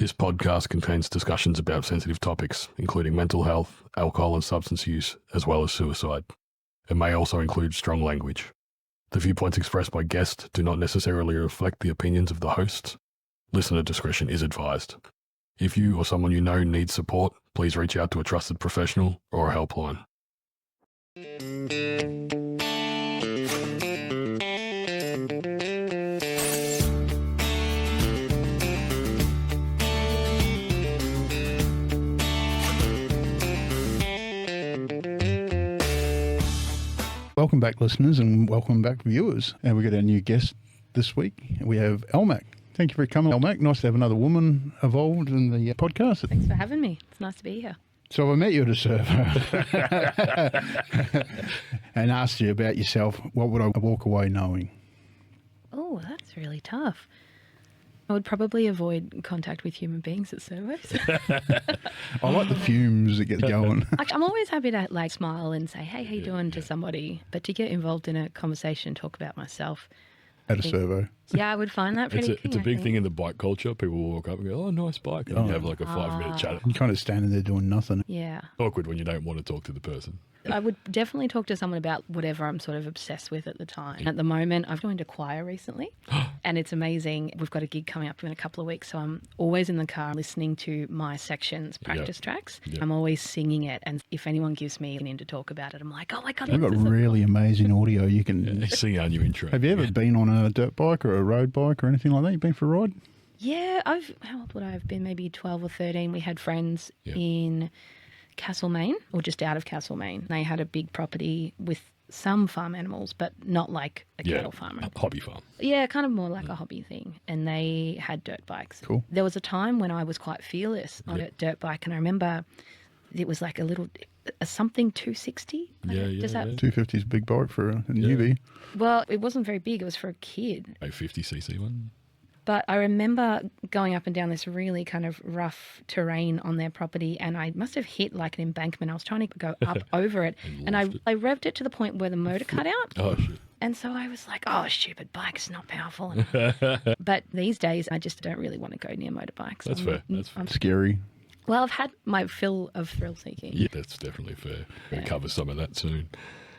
This podcast contains discussions about sensitive topics, including mental health, alcohol and substance use, as well as suicide. It may also include strong language. The viewpoints expressed by guests do not necessarily reflect the opinions of the hosts. Listener discretion is advised. If you or someone you know needs support, please reach out to a trusted professional or a helpline. Welcome back, listeners, and welcome back, viewers. And we've got our new guest this week. We have Elmac. Thank you for coming, Elmac. Nice to have another woman involved in the podcast. Thanks for having me. It's nice to be here. So I met you at a server and asked you about yourself. What would I walk away knowing? Oh, that's really tough. I would probably avoid contact with human beings at servos. I like the fumes that get going. I'm always happy to smile and say, hey, how you doing to somebody, but to get involved in a conversation, talk about myself. At a servo. Yeah, I would find that pretty It's a big thing in the bike culture. People will walk up and go, oh, nice bike. And you have like a 5-minute chat. You're kind of standing there doing nothing. Yeah. Awkward when you don't want to talk to the person. I would definitely talk to someone about whatever I'm sort of obsessed with at the time. At the moment, I've joined a choir recently and it's amazing. We've got a gig coming up in a couple of weeks, so I'm always in the car listening to my section's practice tracks. I'm always singing it, and if anyone gives me an in to talk about it, I'm like, oh my God. They've got really amazing audio. You can sing our new intro. Have you ever been on a dirt bike or a road bike or anything like that? You've been for a ride? Yeah, how old would I have been? Maybe 12 or 13. We had friends in Castlemaine, or just out of Castlemaine. They had a big property with some farm animals, but not like a cattle farm. A hobby farm. Yeah, kind of more like a hobby thing. And they had dirt bikes. Cool. There was a time when I was quite fearless on a dirt bike, and I remember it was like a something 260. Does that? 250 is a big bike for a newbie. Well, it wasn't very big. It was for a kid. A 50cc one. But I remember going up and down this really kind of rough terrain on their property, and I must have hit like an embankment. I was trying to go up over it, and I revved it to the point where the motor cut out. Oh, shit. And so I was like, oh, stupid bike, it's not powerful. But these days, I just don't really want to go near motorbikes. That's fair. That's fair. Scary. Well, I've had my fill of thrill seeking. Yeah, that's definitely fair. We'll cover some of that soon.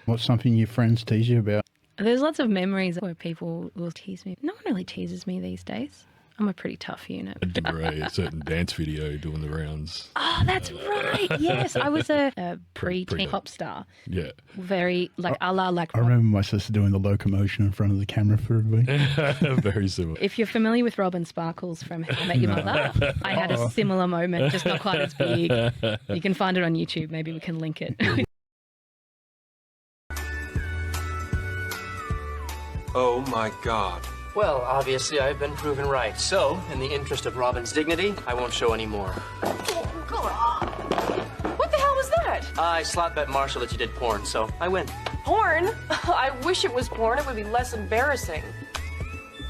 What's something your friends tease you about? There's lots of memories where people will tease me. No one really teases me these days. I'm a pretty tough unit. A certain dance video doing the rounds. Oh, that's right. Yes, I was a pre-teen pop star. Yeah. Very, a la I remember my sister doing the locomotion in front of the camera for everybody. Very similar. If you're familiar with Robin Sparkles from How I Met Your Mother, I had a similar moment, just not quite as big. You can find it on YouTube. Maybe we can link it. Oh my God. Well, obviously I've been proven right. So, in the interest of Robin's dignity, I won't show any more. What the hell was that? I slot bet Marshall that you did porn, so I win. Porn? I wish it was porn. It would be less embarrassing.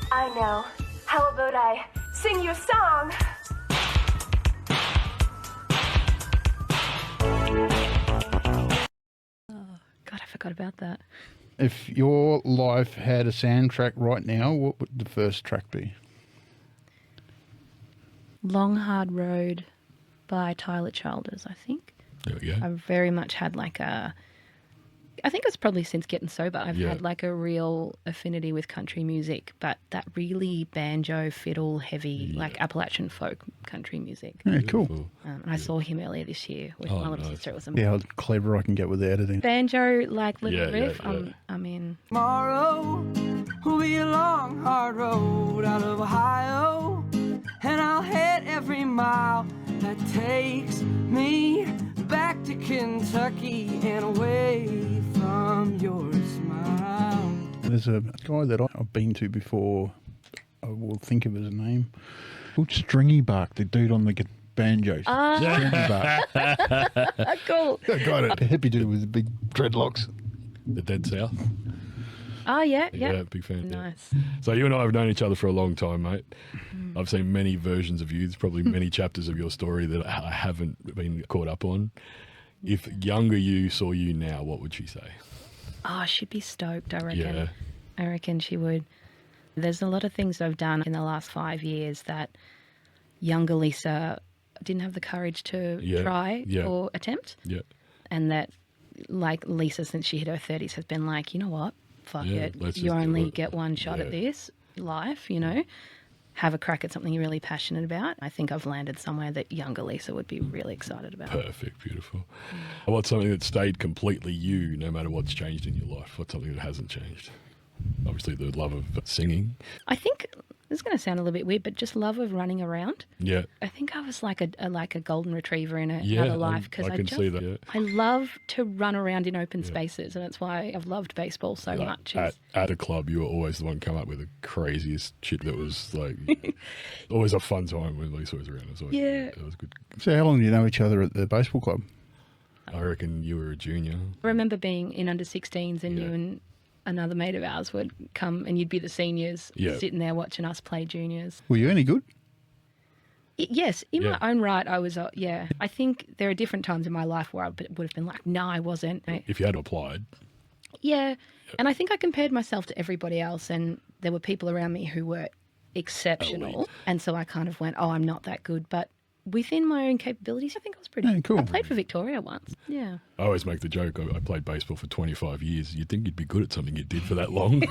I know. How about I sing you a song? Oh, God, I forgot about that. If your life had a soundtrack right now, what would the first track be? Long Hard Road by Tyler Childers, I think. There we go. I very much had I think it's probably since getting sober, I've had like a real affinity with country music, but that really banjo, fiddle, heavy, like Appalachian folk country music. Yeah, cool. And I saw him earlier this year with my little sister. It was amazing. Yeah, how clever I can get with the editing. Banjo, little riff, I'm in. Tomorrow will be a long, hard road out of Ohio, and I'll hit every mile that takes me back to Kentucky and away from your smile. There's a guy that I've been to before. I will think of his name. Called Stringy Bark, the dude on the banjo. Stringy Bark. Cool. That guy, a hippie dude with the big dreadlocks. The Dead South. Oh, yeah. Big fan. Nice. Yeah. So you and I have known each other for a long time, mate. I've seen many versions of you. There's probably many chapters of your story that I haven't been caught up on. If younger you saw you now, what would she say? Oh, she'd be stoked, I reckon. Yeah. I reckon she would. There's a lot of things I've done in the last 5 years that younger Lisa didn't have the courage to try or attempt. Yeah. And that, like, Lisa, since she hit her 30s, has been like, you know what? Fuck it. let's You just do only it. get one shot at this life, you know? Have a crack at something you're really passionate about. I think I've landed somewhere that younger Lisa would be really excited about. Perfect. Beautiful. What's something that stayed completely you, no matter what's changed in your life? What's something that hasn't changed? Obviously, the love of singing. I think this is going to sound a little bit weird, but just love of running around. Yeah. I think I was like a golden retriever in another life because I can see that. Yeah. I love to run around in open spaces, and that's why I've loved baseball so much. At a club, you were always the one come up with the craziest shit that was like always a fun time when Lisa was around. It was always, it was good. So how long do you know each other at the baseball club? I reckon you were a junior. I remember being in under 16s and you and another mate of ours would come and you'd be the seniors sitting there watching us play juniors. Were you any good? Yes, in my own right, I was, I think there are different times in my life where I would have been like, no, I wasn't. If you had applied. Yeah, and I think I compared myself to everybody else and there were people around me who were exceptional. Elite. And so I kind of went, oh, I'm not that good. But within my own capabilities, I think I was pretty cool. I played for Victoria once. Yeah. I always make the joke, I played baseball for 25 years. You'd think you'd be good at something you did for that long.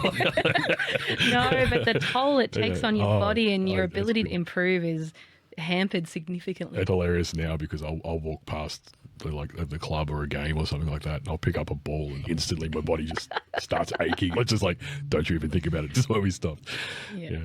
No, but the toll it takes on your body and your ability to improve is hampered significantly. It's hilarious now because I'll walk past the club or a game or something like that and I'll pick up a ball and instantly my body just starts aching. It's just like, don't you even think about it. Just why we stopped. Yeah.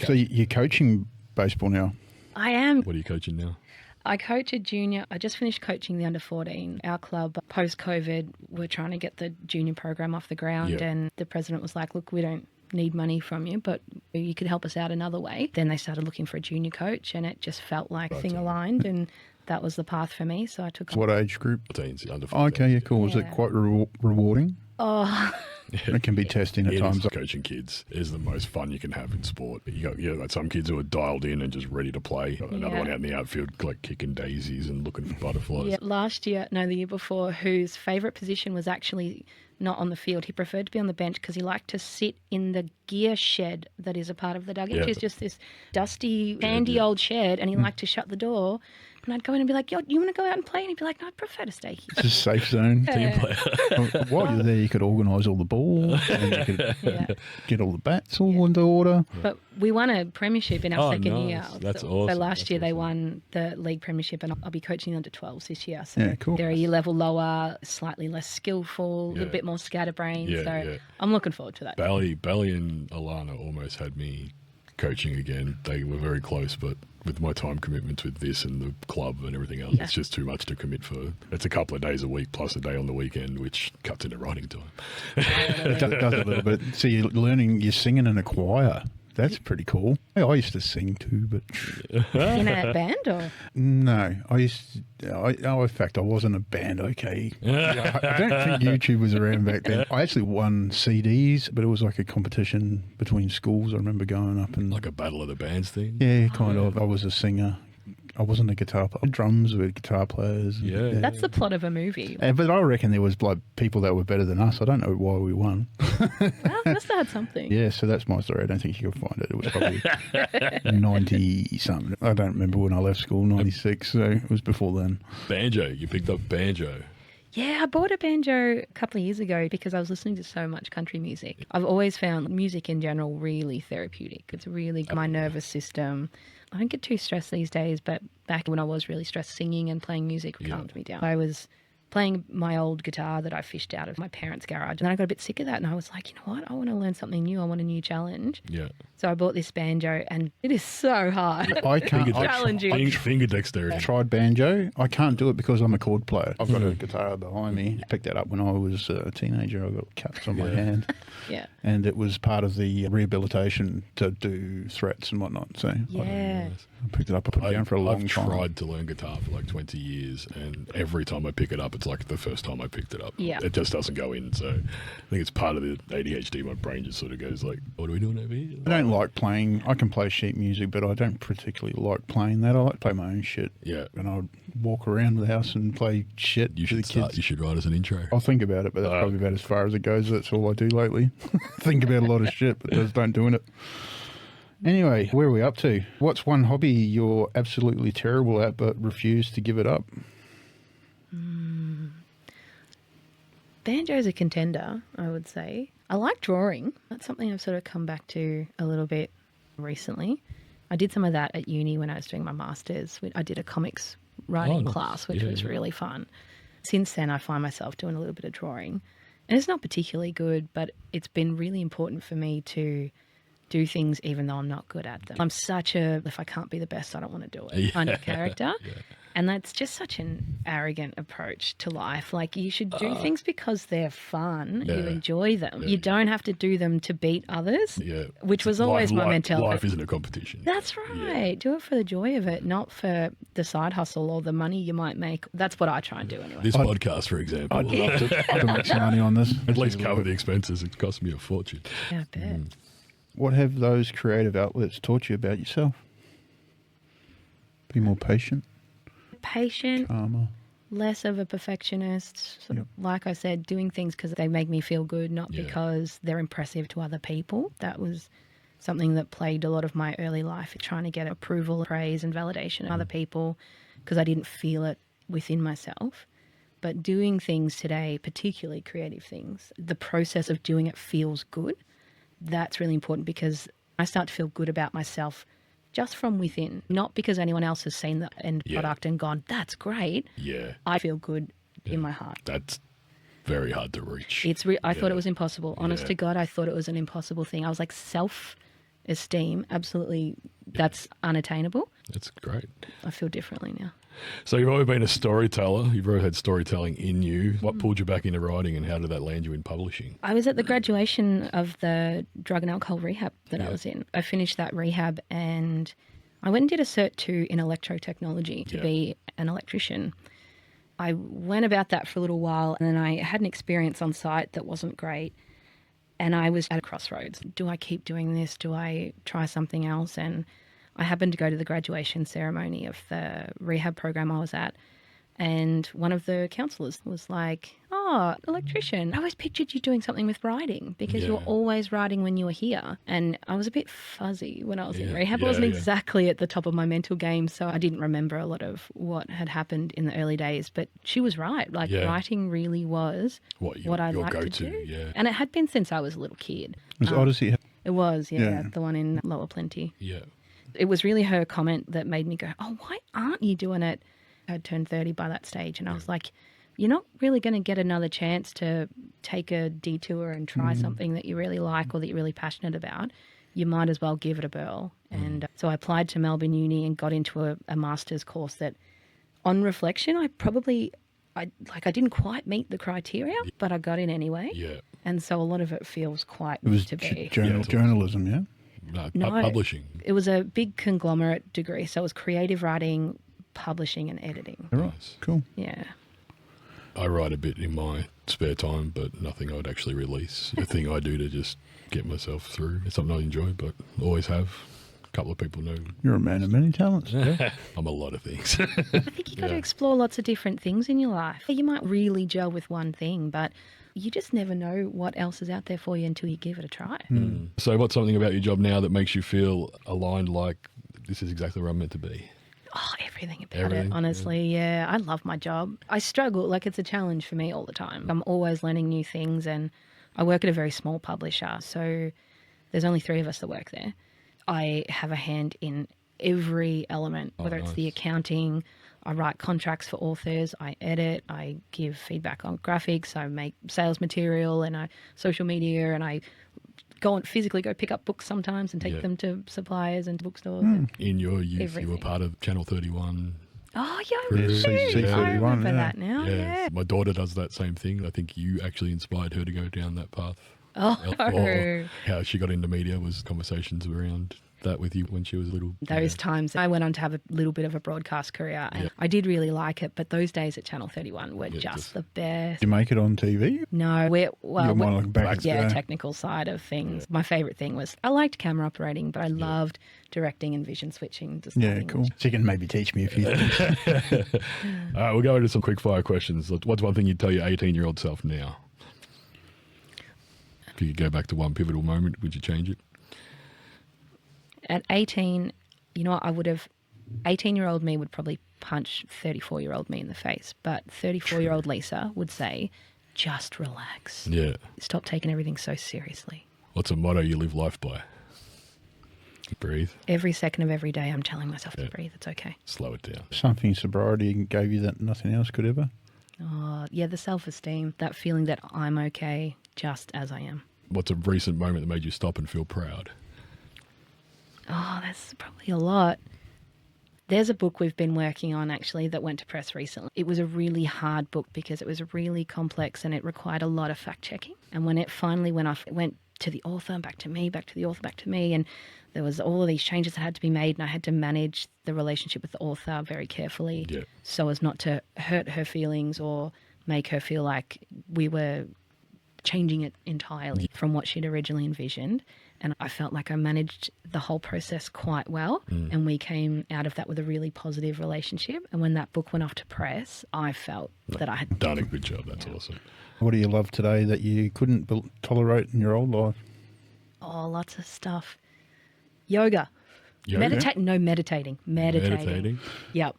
So you're coaching baseball now? I am. What are you coaching now? I coach a junior. I just finished coaching the under 14. Our club, post-COVID, we're trying to get the junior program off the ground and the president was like, look, we don't need money from you, but you could help us out another way. Then they started looking for a junior coach and it just felt like thing aligned and that was the path for me. So I took... What age group? Teens, under 14. Oh, okay, yeah, cool. Was it quite rewarding? Oh... It can be testing at times. Coaching kids is the most fun you can have in sport. You got some kids who are dialed in and just ready to play. Another one out in the outfield, like kicking daisies and looking for butterflies. Yeah, the year before, whose favourite position was actually not on the field. He preferred to be on the bench because he liked to sit in the gear shed that is a part of the dugout, which is just this dusty, sandy old shed, and he liked to shut the door. And I'd go in and be like, yo, you want to go out and play? And he'd be like, no, I'd prefer to stay here. It's a safe zone. Team player. While you're there, you could organise all the balls and you could get all the bats all into order. But we won a premiership in our second year. That's awesome. awesome. So last year they won the league premiership and I'll be coaching under 12s this year. So cool. They're a year level lower, slightly less skillful, a little bit more scatterbrained. I'm looking forward to that. Bally and Alana almost had me coaching again. They were very close, but with my time commitments with this and the club and everything else, it's just too much to commit for. It's a couple of days a week plus a day on the weekend, which cuts into writing time. It does a little bit. So you're singing in a choir. That's pretty cool. I used to sing too, but in a band or no, in fact, I wasn't a band. Okay, I don't think YouTube was around back then. I actually won CDs, but it was like a competition between schools. I remember going up and like a battle of the bands thing. Yeah, kind of. I was a singer. I wasn't a guitar player. Drums with guitar players. Yeah. That's the plot of a movie. But I reckon there was like people that were better than us. I don't know why we won. Well, must have had something. Yeah, so that's my story. I don't think you can find it. It was probably 90-something. I don't remember when I left school, 96, so it was before then. Banjo. You picked up banjo. Yeah, I bought a banjo a couple of years ago because I was listening to so much country music. I've always found music in general really therapeutic. It's really my nervous system. I don't get too stressed these days, but back when I was really stressed, singing and playing music calmed me down. I was playing my old guitar that I fished out of my parents' garage, and then I got a bit sick of that, and I was like, you know what? I want to learn something new. I want a new challenge. Yeah. So I bought this banjo, and it is so hard. I can't. It's challenging. Finger dexterity. I tried banjo. I can't do it because I'm a chord player. I've got a guitar behind me. Picked that up when I was a teenager. I got cuts on my hand. Yeah. And it was part of the rehabilitation to do threats and whatnot. So yeah. I picked it up. I put it down for a long time. I've tried to learn guitar for like 20 years, and every time I pick it up, it's like the first time I picked it up. Yeah. It just doesn't go in. So I think it's part of the ADHD. My brain just sort of goes like, what are we doing over here? I don't like playing. I can play sheet music, but I don't particularly like playing that. I like to play my own shit. Yeah. And I'd walk around the house and play shit You for the should kids. You should write us an intro. I'll think about it, but that's probably about as far as it goes. That's all I do lately. Think about a lot of shit, but just don't doing it. Anyway, where are we up to? What's one hobby you're absolutely terrible at but refuse to give it up? Banjo's a contender, I would say. I like drawing. That's something I've sort of come back to a little bit recently. I did some of that at uni when I was doing my master's. I did a comics writing class, which was really fun. Since then, I find myself doing a little bit of drawing. And it's not particularly good, but it's been really important for me to do things even though I'm not good at them. I'm such a, if I can't be the best, I don't want to do it kind of character. And that's just such an arrogant approach to life. Like, you should do things because they're fun. You enjoy them. You don't have to do them to beat others, which was always my mentality. Life isn't a competition. That's right. Do it for the joy of it, not for the side hustle or the money you might make. That's what I try and do anyway. This podcast, for example. I'd love to make some money on this. At least cover the expenses. It cost me a fortune. Yeah, I bet. What have those creative outlets taught you about yourself? Be more patient. Patient, Calmer. less of a perfectionist. Sort of, like I said, doing things because they make me feel good, not because they're impressive to other people. That was something that plagued a lot of my early life, trying to get approval, praise and validation of other people because I didn't feel it within myself. But doing things today, particularly creative things, the process of doing it feels good. That's really important because I start to feel good about myself just from within, not because anyone else has seen the end product and gone, that's great. Yeah. I feel good in my heart. That's very hard to reach. I thought it was impossible. Honest to God, I thought it was an impossible thing. I was like, self-esteem, absolutely, that's unattainable. That's great. I feel differently now. So you've always been a storyteller. You've always had storytelling in you. What pulled you back into writing and how did that land you in publishing? I was at the graduation of the drug and alcohol rehab that I was in. I finished that rehab and I went and did a Cert 2 in electrotechnology to be an electrician. I went about that for a little while and then I had an experience on site that wasn't great. And I was at a crossroads. Do I keep doing this? Do I try something else? And I happened to go to the graduation ceremony of the rehab program I was at, and one of the counsellors was like, oh, electrician, I always pictured you doing something with writing because you were always writing when you were here. And I was a bit fuzzy when I was in rehab. I wasn't exactly at the top of my mental game, so I didn't remember a lot of what had happened in the early days. But she was right. Like, writing really was what I liked to do. Yeah. And it had been since I was a little kid. Was Odyssey? It was, the one in Lower Plenty. Yeah. It was really her comment that made me go, oh, why aren't you doing it? I had turned 30 by that stage. And I was like, you're not really going to get another chance to take a detour and try something that you really like or that you're really passionate about. You might as well give it a whirl. And so I applied to Melbourne Uni and got into a master's course that, on reflection, I didn't quite meet the criteria, but I got in anyway. Yeah. And so a lot of it feels quite good to be. Journalism, yeah? No, publishing. It was a big conglomerate degree. So it was creative writing, publishing and editing. Right. Cool. Yeah. I write a bit in my spare time, but nothing I would actually release. A thing I do to just get myself through. It's something I enjoy, but always have. A couple of people know. You're a man of many talents. I'm a lot of things. I think you got to explore lots of different things in your life. You might really gel with one thing, but you just never know what else is out there for you until you give it a try. So what's something about your job now that makes you feel aligned, like this is exactly where I'm meant to be? Oh, everything about it, honestly. Yeah, I love my job. I struggle, like it's a challenge for me all the time. I'm always learning new things and I work at a very small publisher, so there's only 3 of us that work there. I have a hand in every element, whether it's the accounting, I write contracts for authors, I edit, I give feedback on graphics, I make sales material and social media, and I physically go pick up books sometimes and take them to suppliers and to bookstores. In your youth, you were part of Channel 31. Oh, yeah, C31, I remember that now. Yeah. My daughter does that same thing. I think you actually inspired her to go down that path. Oh. Or how she got into media was conversations around that with you when she was little. Those times I went on to have a little bit of a broadcast career and I did really like it, but those days at Channel 31 were just the best. Did you make it on TV? No, You're more like back technical side of things. My favourite thing was I liked camera operating, but I loved directing and vision switching. Cool. So you can maybe teach me a few things. All right, we'll go into some quick fire questions. What's one thing you'd tell your 18-year-old self now? If you could go back to one pivotal moment, would you change it? At 18, you know what, 18-year-old me would probably punch 34-year-old me in the face, but 34-year-old Lisa would say, just relax. Yeah. Stop taking everything so seriously. What's a motto you live life by? Breathe. Every second of every day, I'm telling myself to breathe. It's okay. Slow it down. Something sobriety gave you that nothing else could ever? Oh, yeah, the self-esteem, that feeling that I'm okay just as I am. What's a recent moment that made you stop and feel proud? Oh, that's probably a lot. There's a book we've been working on actually that went to press recently. It was a really hard book because it was really complex and it required a lot of fact-checking. And when it finally went off, it went to the author, back to me, back to the author, back to me. And there was all of these changes that had to be made and I had to manage the relationship with the author very carefully so as not to hurt her feelings or make her feel like we were changing it entirely from what she'd originally envisioned. And I felt like I managed the whole process quite well. And we came out of that with a really positive relationship. And when that book went off to press, I felt that I had done a good job. That's awesome. What do you love today that you couldn't tolerate in your old life? Oh, lots of stuff. Yoga. Meditating. Meditating? Yep.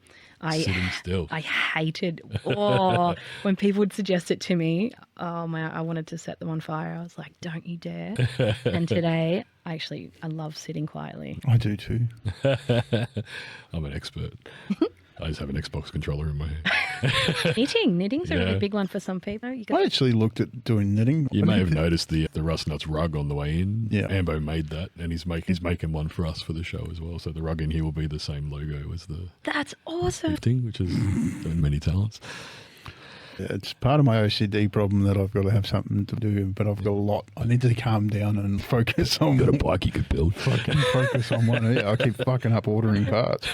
Sitting still. I hated when people would suggest it to me. Oh man, I wanted to set them on fire. I was like, don't you dare. And today, I love sitting quietly. I do too. I'm an expert. I just have an Xbox controller in my hand. Knitting's a really big one for some people. I actually looked at doing knitting. You may have noticed the Rust Nuts rug on the way in. Yeah. Ambo made that, and he's making one for us for the show as well. So the rug in here will be the same logo as the That's awesome. gifting, which is many talents. It's part of my OCD problem that I've got to have something to do, but I've got a lot. I need to calm down and focus on. Got a bike you could build. Fucking focus on one. Yeah, I keep fucking up ordering parts.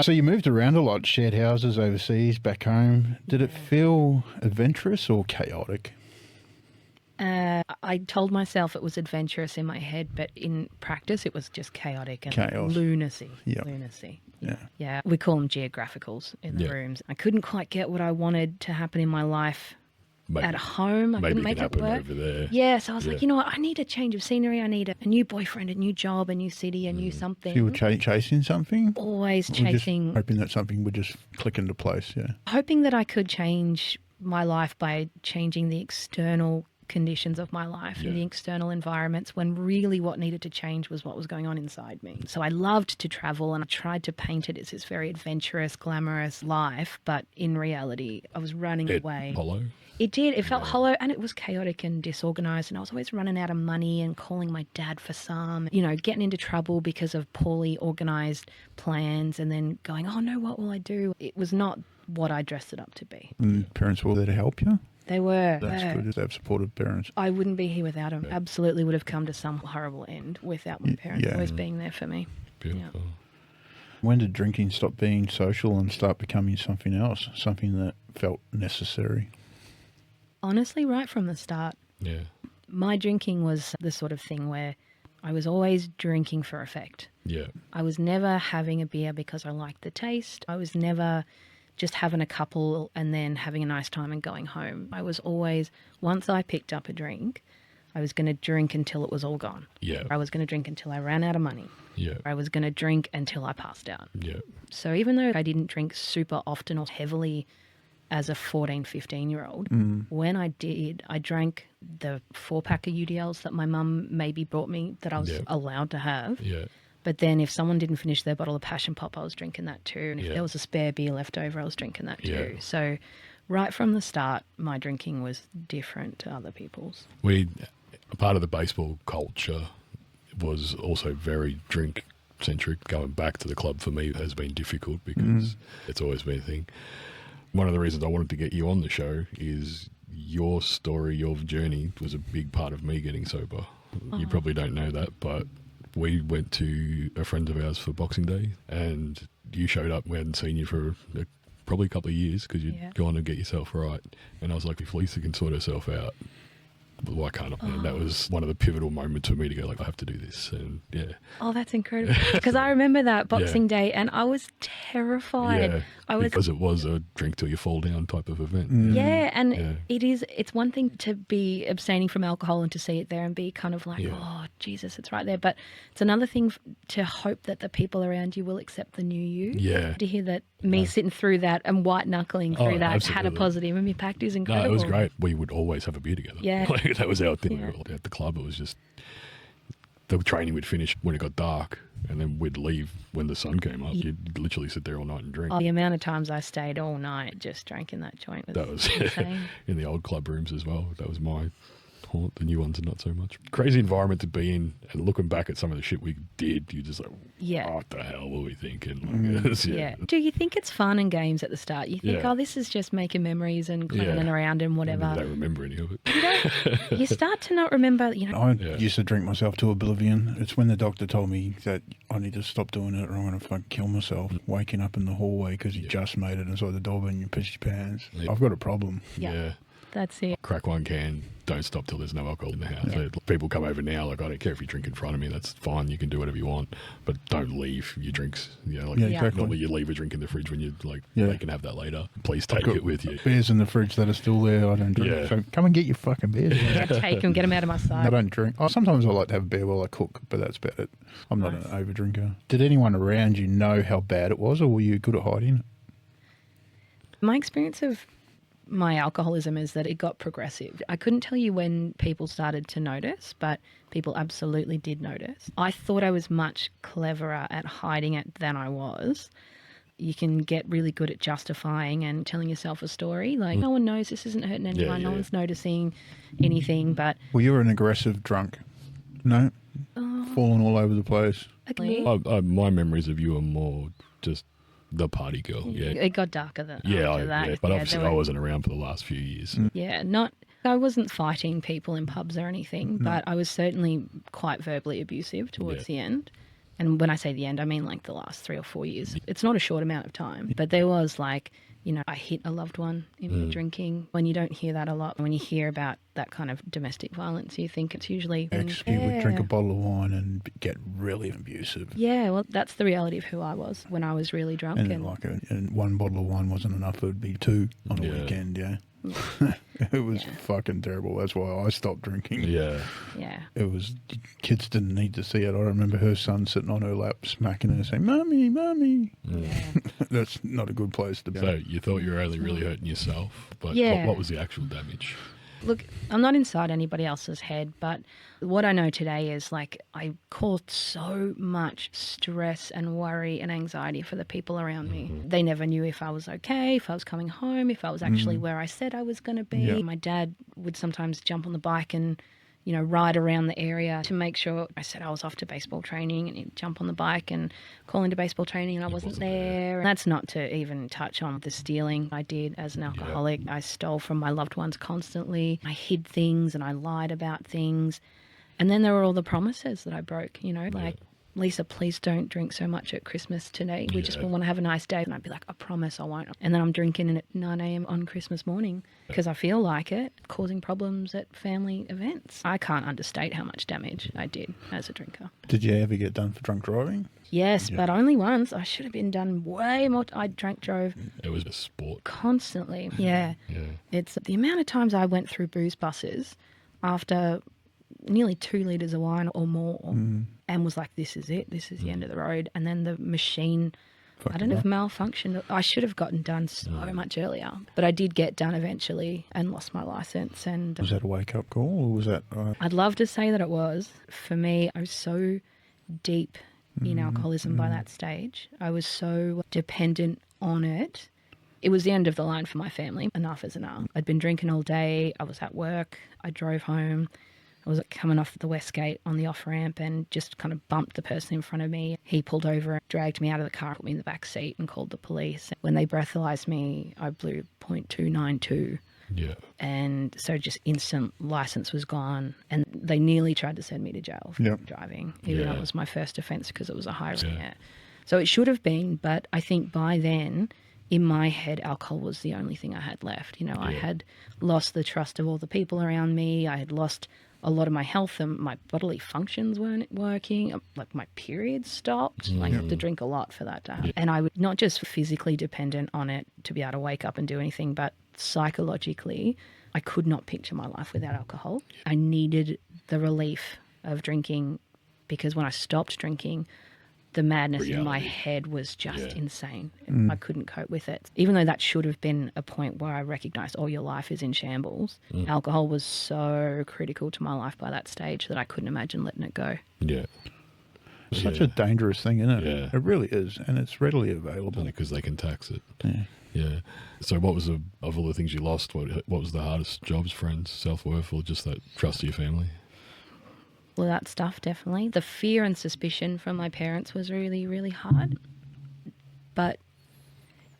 So you moved around a lot, shared houses overseas, back home. Did it feel adventurous or chaotic? I told myself it was adventurous in my head, but in practice it was just chaotic and Chaos. lunacy. Yeah. Lunacy. Yeah. Yeah, we call them geographicals in the rooms. I couldn't quite get what I wanted to happen in my life at home. I couldn't make it work. Over there. Yeah, so I was like, you know what? I need a change of scenery. I need a new boyfriend, a new job, a new city, a new something. You were chasing something? Always Or chasing. just hoping that something would just click into place, yeah. Hoping that I could change my life by changing the external conditions of my life and the external environments, when really what needed to change was what was going on inside me. So I loved to travel and I tried to paint it as this very adventurous, glamorous life, but in reality I was running away. Hollow? It did. It felt hollow and it was chaotic and disorganized, and I was always running out of money and calling my dad for some, getting into trouble because of poorly organized plans and then going, oh no, what will I do? It was not what I dressed it up to be. And parents were there to help you? They were. That's good to have supportive parents. I wouldn't be here without them. Absolutely would have come to some horrible end without my parents always being there for me. Beautiful. Yeah. When did drinking stop being social and start becoming something else, something that felt necessary? Honestly, right from the start. Yeah. My drinking was the sort of thing where I was always drinking for effect. Yeah. I was never having a beer because I liked the taste. I was never just having a couple and then having a nice time and going home. I was always, once I picked up a drink, I was going to drink until it was all gone. Yeah. I was going to drink until I ran out of money. Yeah. I was going to drink until I passed out. Yeah. So even though I didn't drink super often or heavily as a 14, 15-year-old, when I did, I drank the 4-pack of UDLs that my mum maybe brought me that I was allowed to have. Yeah. But then if someone didn't finish their bottle of Passion Pop, I was drinking that too. And if there was a spare beer left over, I was drinking that too. Yeah. So right from the start, my drinking was different to other people's. Part of the baseball culture was also very drink-centric. Going back to the club for me has been difficult because it's always been a thing. One of the reasons I wanted to get you on the show is your story, your journey was a big part of me getting sober. You probably don't know that, but we went to a friend of ours for Boxing Day and you showed up. We hadn't seen you for probably a couple of years because you'd gone to get yourself right. And I was like, if Lisa can sort herself out, why can't I? And that was one of the pivotal moments for me to go, like, I have to do this. And yeah. Oh, that's incredible. Because I remember that Boxing Day and I was terrified. Yeah, because it was a drink till you fall down type of event. It's one thing to be abstaining from alcohol and to see it there and be kind of like, oh, Jesus, it's right there. But it's another thing to hope that the people around you will accept the new you. Yeah. To hear that me sitting through that and white knuckling through that had a positive impact is incredible. No, it was great. We would always have a beer together. Yeah. Like, that was our thing. At the club, it was just the training would finish when it got dark, and then we'd leave when the sun came up. You'd literally sit there all night and drink. Oh, the amount of times I stayed all night just drinking that joint was insane. In the old club rooms as well. That was my haunt. The new ones are not so much. Crazy environment to be in, and looking back at some of the shit we did, you're just like, what the hell were we thinking? Like, Do you think it's fun and games at the start? You think, oh, this is just making memories and clowning around and whatever. I don't remember any of it. You start to not remember, I used to drink myself to oblivion. It's when the doctor told me that I need to stop doing it or I'm going to fucking kill myself. Waking up in the hallway because you just made it inside the door and you pissed your pants. I've got a problem. Yeah. That's it. Crack one can, don't stop till there's no alcohol in the house. So people come over now, like, I don't care if you drink in front of me, that's fine, you can do whatever you want, but don't leave your drinks. Exactly. Normally you leave a drink in the fridge when you they can have that later. Please take it with you. Beers in the fridge that are still there, I don't drink. So come and get your fucking beers. Take them, get them out of my sight. I don't drink. Sometimes I like to have a beer while I cook, but that's about it. I'm not an over drinker. Did anyone around you know how bad it was, or were you good at hiding it? My experience of my alcoholism is that it got progressive. I couldn't tell you when people started to notice, but people absolutely did notice. I thought I was much cleverer at hiding it than I was. You can get really good at justifying and telling yourself a story. Like, no one knows, this isn't hurting anyone, no one's noticing anything, but... Well, you're an aggressive drunk. No? Falling all over the place. My memories of you are more just... the party girl, It got darker than after that. Yeah, but obviously I wasn't around for the last few years. I wasn't fighting people in pubs or anything, but I was certainly quite verbally abusive towards the end. And when I say the end, I mean like the last 3 or 4 years. It's not a short amount of time, but there was like, I hit a loved one in my drinking. When you don't hear that a lot, when you hear about that kind of domestic violence, you think it's usually... You would drink a bottle of wine and get really abusive. Yeah, well, that's the reality of who I was when I was really drunk. And one bottle of wine wasn't enough, it would be 2 on a weekend, It was fucking terrible. That's why I stopped drinking. Yeah. It was, kids didn't need to see it. I remember her son sitting on her lap smacking her saying, "Mummy, Mummy." Yeah. That's not a good place to be. So you thought you were only really hurting yourself, but what was the actual damage? Look, I'm not inside anybody else's head, but what I know today is like I caused so much stress and worry and anxiety for the people around me. They never knew if I was okay, if I was coming home, if I was actually where I said I was going to be. Yeah. My dad would sometimes jump on the bike and ride around the area to make sure I said I was off to baseball training, and he'd jump on the bike and call into baseball training and I wasn't there. And that's not to even touch on the stealing I did as an alcoholic. I stole from my loved ones constantly. I hid things and I lied about things. And then there were all the promises that I broke, like, Lisa, please don't drink so much at Christmas today. We just want to have a nice day. And I'd be like, I promise I won't. And then I'm drinking at 9 a.m. on Christmas morning because I feel like it, causing problems at family events. I can't understate how much damage I did as a drinker. Did you ever get done for drunk driving? Yes, but only once. I should have been done way more. I drove. It was a sport. Constantly. Yeah. It's the amount of times I went through booze buses after nearly 2 litres of wine or more and was like, this is it, this is the end of the road. And then the machine, I don't know if malfunctioned. I should have gotten done so much earlier, but I did get done eventually and lost my licence. And was that a wake-up call, or was that... I'd love to say that it was. For me, I was so deep in alcoholism by that stage. I was so dependent on it. It was the end of the line for my family. Enough is enough. I'd been drinking all day. I was at work. I drove home. I was coming off the West Gate on the off-ramp and just kind of bumped the person in front of me. He pulled over, dragged me out of the car, put me in the back seat and called the police. When they breathalyzed me, I blew .292. Yeah. And so just instant license was gone. And they nearly tried to send me to jail for driving, even though it was my first offence because it was a high risk. So it should have been, but I think by then in my head, alcohol was the only thing I had left. You know, I had lost the trust of all the people around me. I had lost a lot of my health and my bodily functions weren't working. Like my periods stopped. Like I had to drink a lot for that to happen. And I was not just physically dependent on it to be able to wake up and do anything, but psychologically, I could not picture my life without alcohol. I needed the relief of drinking because when I stopped drinking, the madness in my head was just insane. I couldn't cope with it. Even though that should have been a point where I recognized, oh, your life is in shambles. Alcohol was so critical to my life by that stage that I couldn't imagine letting it go. Yeah. It's such a dangerous thing, isn't it? Yeah. It really is. And it's readily available. Because they can tax it. Yeah. Yeah. So what was of all the things you lost, what was the hardest? Jobs, friends, self-worth, or just that trust of your family? All that stuff, definitely. The fear and suspicion from my parents was really, really hard. But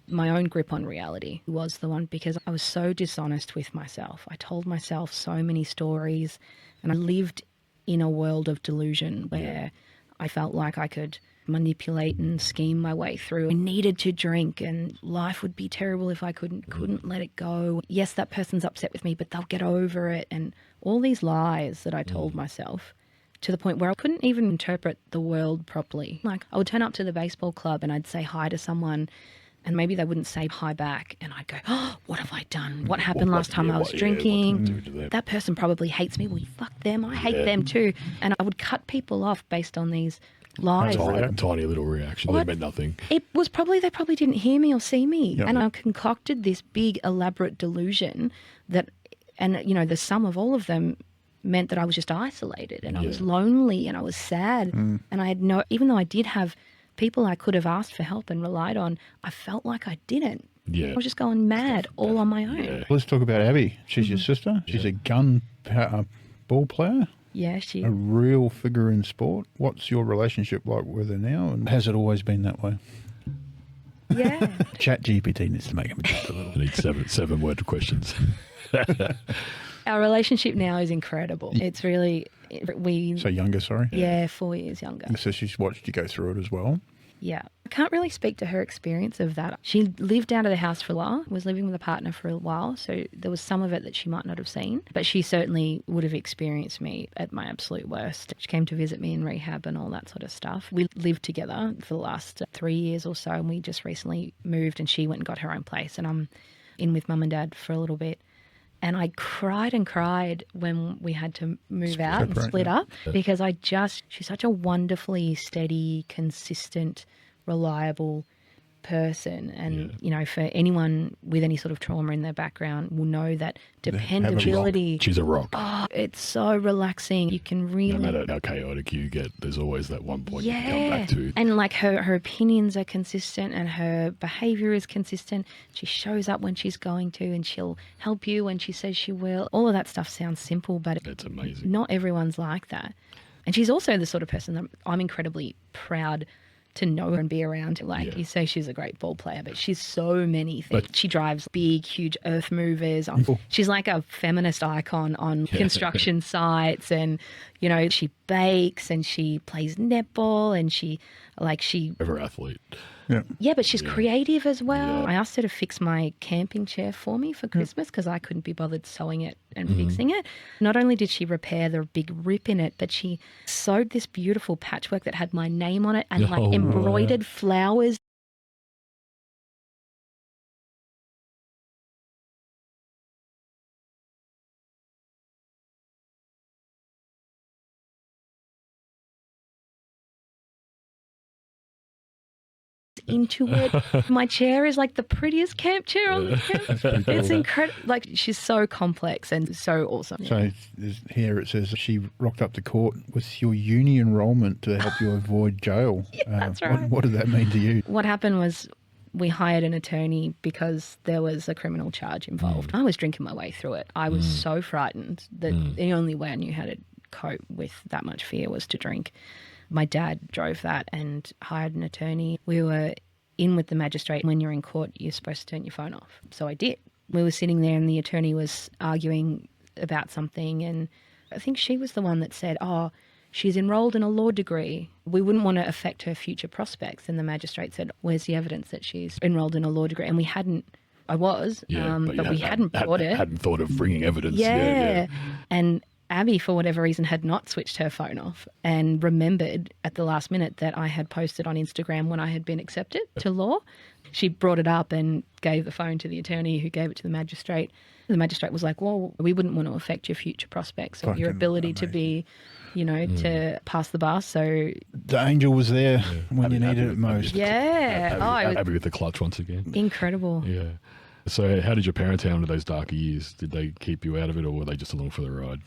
my own grip on reality was the one because I was so dishonest with myself. I told myself so many stories and I lived in a world of delusion where I felt like I could manipulate and scheme my way through. I needed to drink and life would be terrible if I couldn't let it go. Yes, that person's upset with me, but they'll get over it. And all these lies that I told myself to the point where I couldn't even interpret the world properly. Like I would turn up to the baseball club and I'd say hi to someone and maybe they wouldn't say hi back and I'd go, oh, what have I done? What happened last time I was drinking? That person probably hates me. Well, fuck them. I hate them too. And I would cut people off based on these lies. Tiny little reaction. They meant nothing. It was probably, they probably didn't hear me or see me. Yep. And I concocted this big elaborate delusion that, and you know, the sum of all of them meant that I was just isolated and I was lonely and I was sad and I had even though I did have people I could have asked for help and relied on, I felt like I didn't. I was just going mad all on my own. Let's talk about Abby. She's your sister. She's a gun ball player. Yeah, she... A real figure in sport. What's your relationship like with her now and has it always been that way? Yeah. Chat GPT needs to make him just a little. I need seven word questions. Our relationship now is incredible. It's really... So younger, sorry? Yeah, 4 years younger. So she's watched you go through it as well? Yeah. I can't really speak to her experience of that. She lived out of the house for a while, was living with a partner for a while, so there was some of it that she might not have seen, but she certainly would have experienced me at my absolute worst. She came to visit me in rehab and all that sort of stuff. We lived together for the last 3 years or so, and we just recently moved and she went and got her own place, and I'm in with mum and dad for a little bit. And I cried and cried when we had to move out and split up because she's such a wonderfully steady, consistent, reliable person. And, you know, for anyone with any sort of trauma in their background will know that dependability. She's a rock. Oh, it's so relaxing. You can really... No matter how chaotic you get, there's always that one point you can come back to. And like her opinions are consistent and her behaviour is consistent. She shows up when she's going to and she'll help you when she says she will. All of that stuff sounds simple, but it's amazing. Not everyone's like that. And she's also the sort of person that I'm incredibly proud to know her and be around. Like you say, she's a great ball player, but she's so many things. She drives big, huge earth movers. She's like a feminist icon on construction sites, and you know, she bakes and she plays netball and she Ever athlete. Yeah, but she's creative as well. I asked her to fix my camping chair for me for Christmas because I couldn't be bothered sewing it and fixing it. Not only did she repair the big rip in it, but she sewed this beautiful patchwork that had my name on it and like embroidered flowers. Into it. My chair is like the prettiest camp chair on the camp. It's incredible. Like, she's so complex and so awesome. So here it says she rocked up to court with your uni enrollment to help you avoid jail. That's right. What did that mean to you? What happened was we hired an attorney because there was a criminal charge involved. I was drinking my way through it. I was so frightened that the only way I knew how to cope with that much fear was to drink. My dad drove that and hired an attorney. We were in with the magistrate. When you're in court, you're supposed to turn your phone off. So I did. We were sitting there and the attorney was arguing about something, and I think she was the one that said, oh, she's enrolled in a law degree. We wouldn't want to affect her future prospects. And the magistrate said, where's the evidence that she's enrolled in a law degree? And we hadn't, but we hadn't brought it. Hadn't thought of bringing evidence. Yeah. And Abby, for whatever reason, had not switched her phone off and remembered at the last minute that I had posted on Instagram when I had been accepted to law. She brought it up and gave the phone to the attorney who gave it to the magistrate. The magistrate was like, well, we wouldn't want to affect your future prospects or your ability to be, to pass the bar. So the angel was there when you needed it most. Abby with the clutch once again. Incredible. Yeah. So how did your parents handle those darker years? Did they keep you out of it, or were they just along for the ride?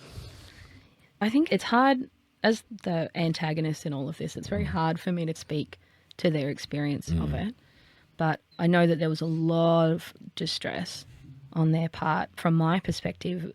I think it's hard, as the antagonist in all of this, it's very hard for me to speak to their experience of it. But I know that there was a lot of distress on their part. From my perspective,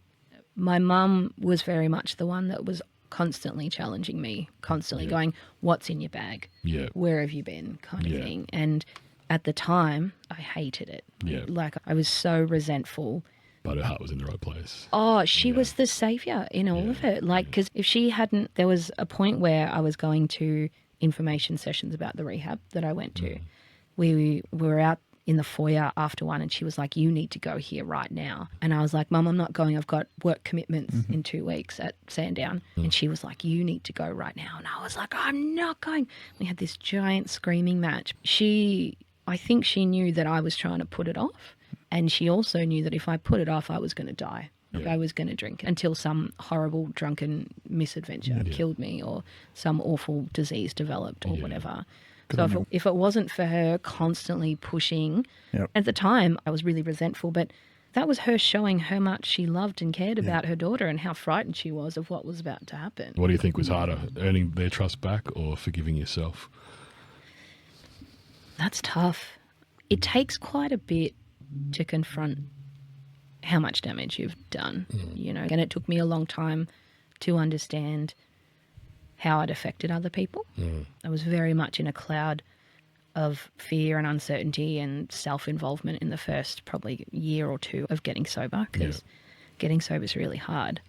my mum was very much the one that was constantly challenging me, constantly going, what's in your bag? Yeah. Where have you been? Kind of thing. And at the time, I hated it. Yeah. Like, I was so resentful. But her heart was in the right place. Oh, she was the saviour in all of it. Like, because if she hadn't, there was a point where I was going to information sessions about the rehab that I went to. We were out in the foyer after one, and she was like, you need to go here right now. And I was like, Mum, I'm not going. I've got work commitments in 2 weeks at Sandown. And she was like, you need to go right now. And I was like, I'm not going. We had this giant screaming match. I think she knew that I was trying to put it off. And she also knew that if I put it off, I was going to die. I was going to drink until some horrible drunken misadventure killed me, or some awful disease developed, or whatever. So if it wasn't for her constantly pushing, at the time I was really resentful, but that was her showing how much she loved and cared about her daughter and how frightened she was of what was about to happen. What do you think was harder, earning their trust back or forgiving yourself? That's tough. It takes quite a bit to confront how much damage you've done, and it took me a long time to understand how it affected other people. I was very much in a cloud of fear and uncertainty and self-involvement in the first probably year or two of getting sober, because getting sober is really hard.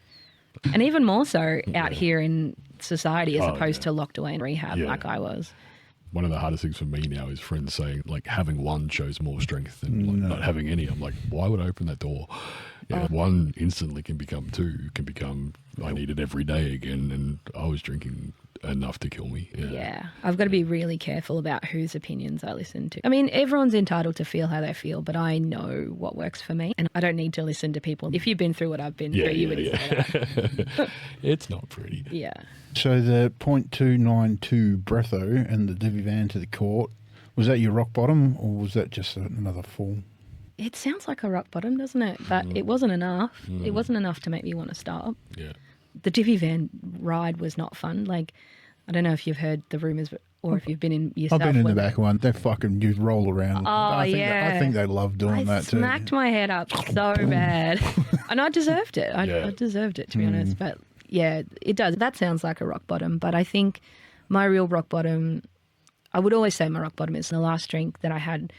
And even more so out here in society as opposed to locked away in rehab like I was. One of the hardest things for me now is friends saying, like, having one shows more strength than not having any. I'm like, why would I open that door? One instantly can become two, can become, I need it every day again, and I was drinking enough to kill me. I've got to be really careful about whose opinions I listen to. I mean, everyone's entitled to feel how they feel, but I know what works for me, and I don't need to listen to people. If you've been through what I've been through, you would say that. It's not pretty. Yeah. So the .292 breatho and the divvy van to the court, was that your rock bottom, or was that just another fall? It sounds like a rock bottom, doesn't it? But it wasn't enough. It wasn't enough to make me want to stop. Yeah. The divvy van ride was not fun. Like, I don't know if you've heard the rumours, or if you've been in yourself. I've been in the back of one. They fucking just roll around. Oh, I think they love doing that too. I smacked my head up so bad. And I deserved it. I deserved it, to be honest. But yeah, it does. That sounds like a rock bottom. But I think my real rock bottom, I would always say my rock bottom is the last drink that I had.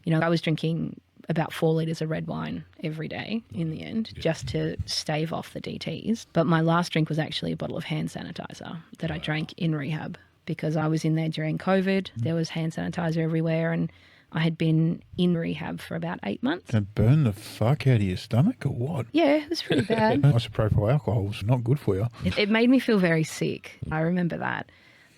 I was drinking about 4 litres of red wine every day in the end, just to stave off the DTs. But my last drink was actually a bottle of hand sanitizer that I drank in rehab, because I was in there during COVID. There was hand sanitizer everywhere, and I had been in rehab for about 8 months. That burned the fuck out of your stomach or what? Yeah, it was pretty bad. Isopropyl alcohol is not good for you. It made me feel very sick. I remember that.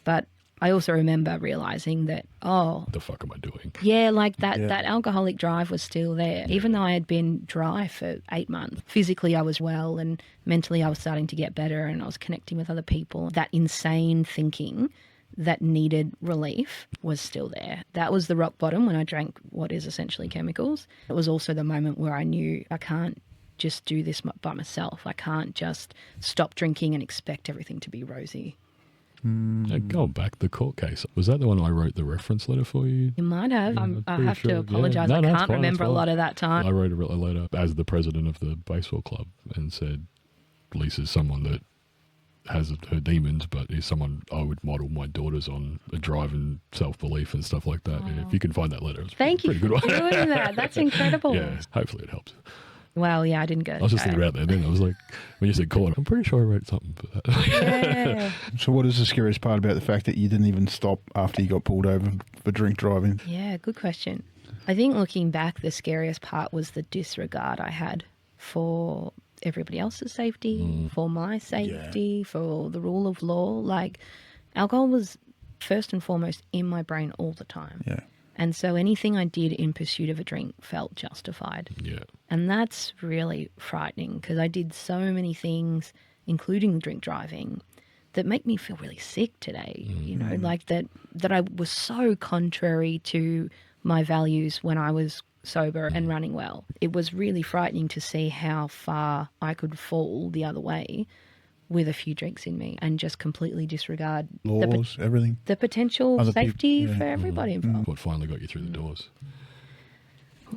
But I also remember realising that, what the fuck am I doing? Yeah, like that alcoholic drive was still there. Even though I had been dry for 8 months, physically I was well, and mentally I was starting to get better, and I was connecting with other people. That insane thinking that needed relief was still there. That was the rock bottom when I drank what is essentially chemicals. It was also the moment where I knew I can't just do this by myself. I can't just stop drinking and expect everything to be rosy. Going back, the court case, was that the one I wrote the reference letter for you? You might have. I have to apologise. I can't remember a lot of that time. I wrote a letter as the president of the baseball club and said, Lisa's someone that has her demons, but is someone I would model my daughters on, a drive and self-belief and stuff like that. And if you can find that letter, it's Thank pretty you good for one. doing that. That's incredible. Yeah, hopefully it helps. Well, yeah, I didn't go to I was just jail. thinking about that then. I was like, when you said court, I'm pretty sure I wrote something for that. Yeah. So what is the scariest part about the fact that you didn't even stop after you got pulled over for drink driving? Yeah, good question. I think looking back, the scariest part was the disregard I had for everybody else's safety, for my safety, for the rule of law. Like, alcohol was first and foremost in my brain all the time. Yeah. And so anything I did in pursuit of a drink felt justified. Yeah. And that's really frightening because I did so many things, including drink driving, that make me feel really sick today. You know, like that I was so contrary to my values when I was sober and running well. It was really frightening to see how far I could fall the other way with a few drinks in me and just completely disregard Laws, everything. the potential Other safety people, yeah. for everybody involved. What finally got you through the doors?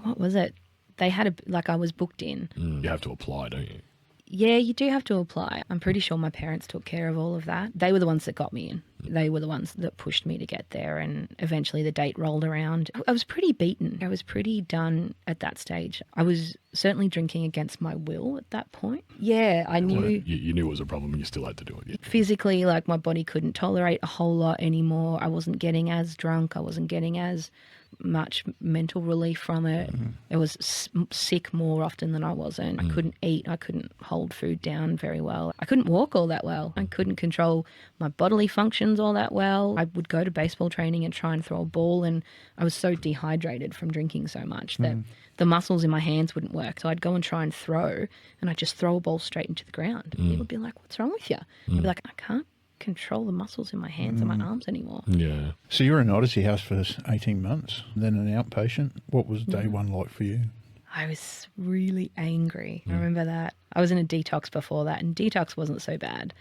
What was it? They had I was booked in. You have to apply, don't you? Yeah, you do have to apply. I'm pretty sure my parents took care of all of that. They were the ones that got me in. They were the ones that pushed me to get there, and eventually the date rolled around. I was pretty beaten. I was pretty done at that stage. I was certainly drinking against my will at that point. Yeah, I knew You knew it was a problem and you still had to do it. Yeah. physically, like, my body couldn't tolerate a whole lot anymore. I wasn't getting as drunk. I wasn't getting as much mental relief from it. I was sick more often than I wasn't. I couldn't eat. I couldn't hold food down very well. I couldn't walk all that well. I couldn't control my bodily functions all that well. I would go to baseball training and try and throw a ball, and I was so dehydrated from drinking so much that the muscles in my hands wouldn't work. So I'd go and try and throw, and I'd just throw a ball straight into the ground. People would be like, "What's wrong with you?" I'd be like, "I can't control the muscles in my hands and my arms anymore." Yeah. So you were in Odyssey House for 18 months, then an outpatient. What was day one like for you? I was really angry. I remember that. I was in a detox before that, and detox wasn't so bad.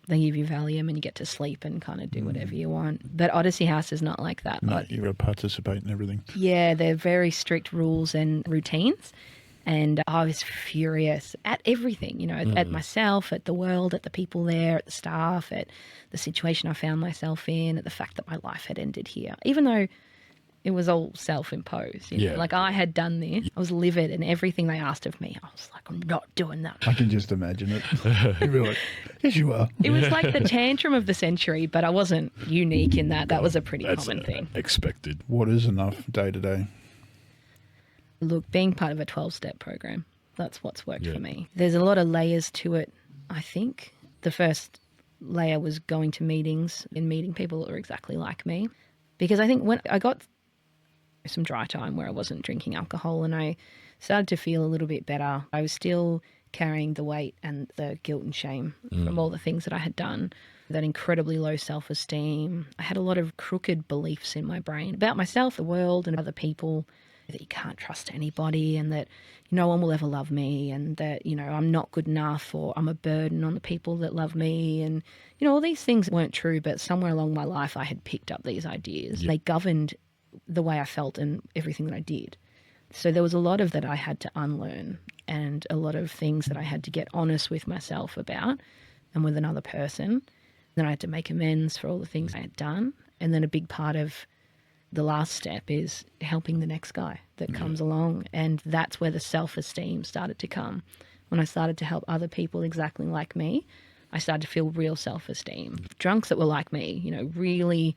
They give you Valium and you get to sleep and kind of do whatever you want. But Odyssey House is not like that. No, you got to participate in everything. Yeah, they're very strict rules and routines. And I was furious at everything, you know, at myself, at the world, at the people there, at the staff, at the situation I found myself in, at the fact that my life had ended here. Even though it was all self-imposed. You know? Yeah. Like, I had done this. I was livid, and everything they asked of me, I was like, I'm not doing that. I can just imagine it. You'd be like, yes, you are. It was like the tantrum of the century, but I wasn't unique in that. That was a pretty That's common thing. expected. What is enough day to day? Look, being part of a 12-step program, that's what's worked Yeah. for me. There's a lot of layers to it, I think. The first layer was going to meetings and meeting people that were exactly like me. Because I think when I got some dry time where I wasn't drinking alcohol and I started to feel a little bit better, I was still carrying the weight and the guilt and shame from all the things that I had done, that incredibly low self-esteem. I had a lot of crooked beliefs in my brain about myself, the world, and other people, that you can't trust anybody and that no one will ever love me and that, you know, I'm not good enough or I'm a burden on the people that love me. And, you know, all these things weren't true, but somewhere along my life I had picked up these ideas. They governed the way I felt and everything that I did. So there was a lot of that I had to unlearn and a lot of things that I had to get honest with myself about and with another person. Then I had to make amends for all the things I had done. And then a big part of the last step is helping the next guy that comes along. And that's where the self-esteem started to come. When I started to help other people exactly like me, I started to feel real self-esteem. Drunks that were like me, you know, really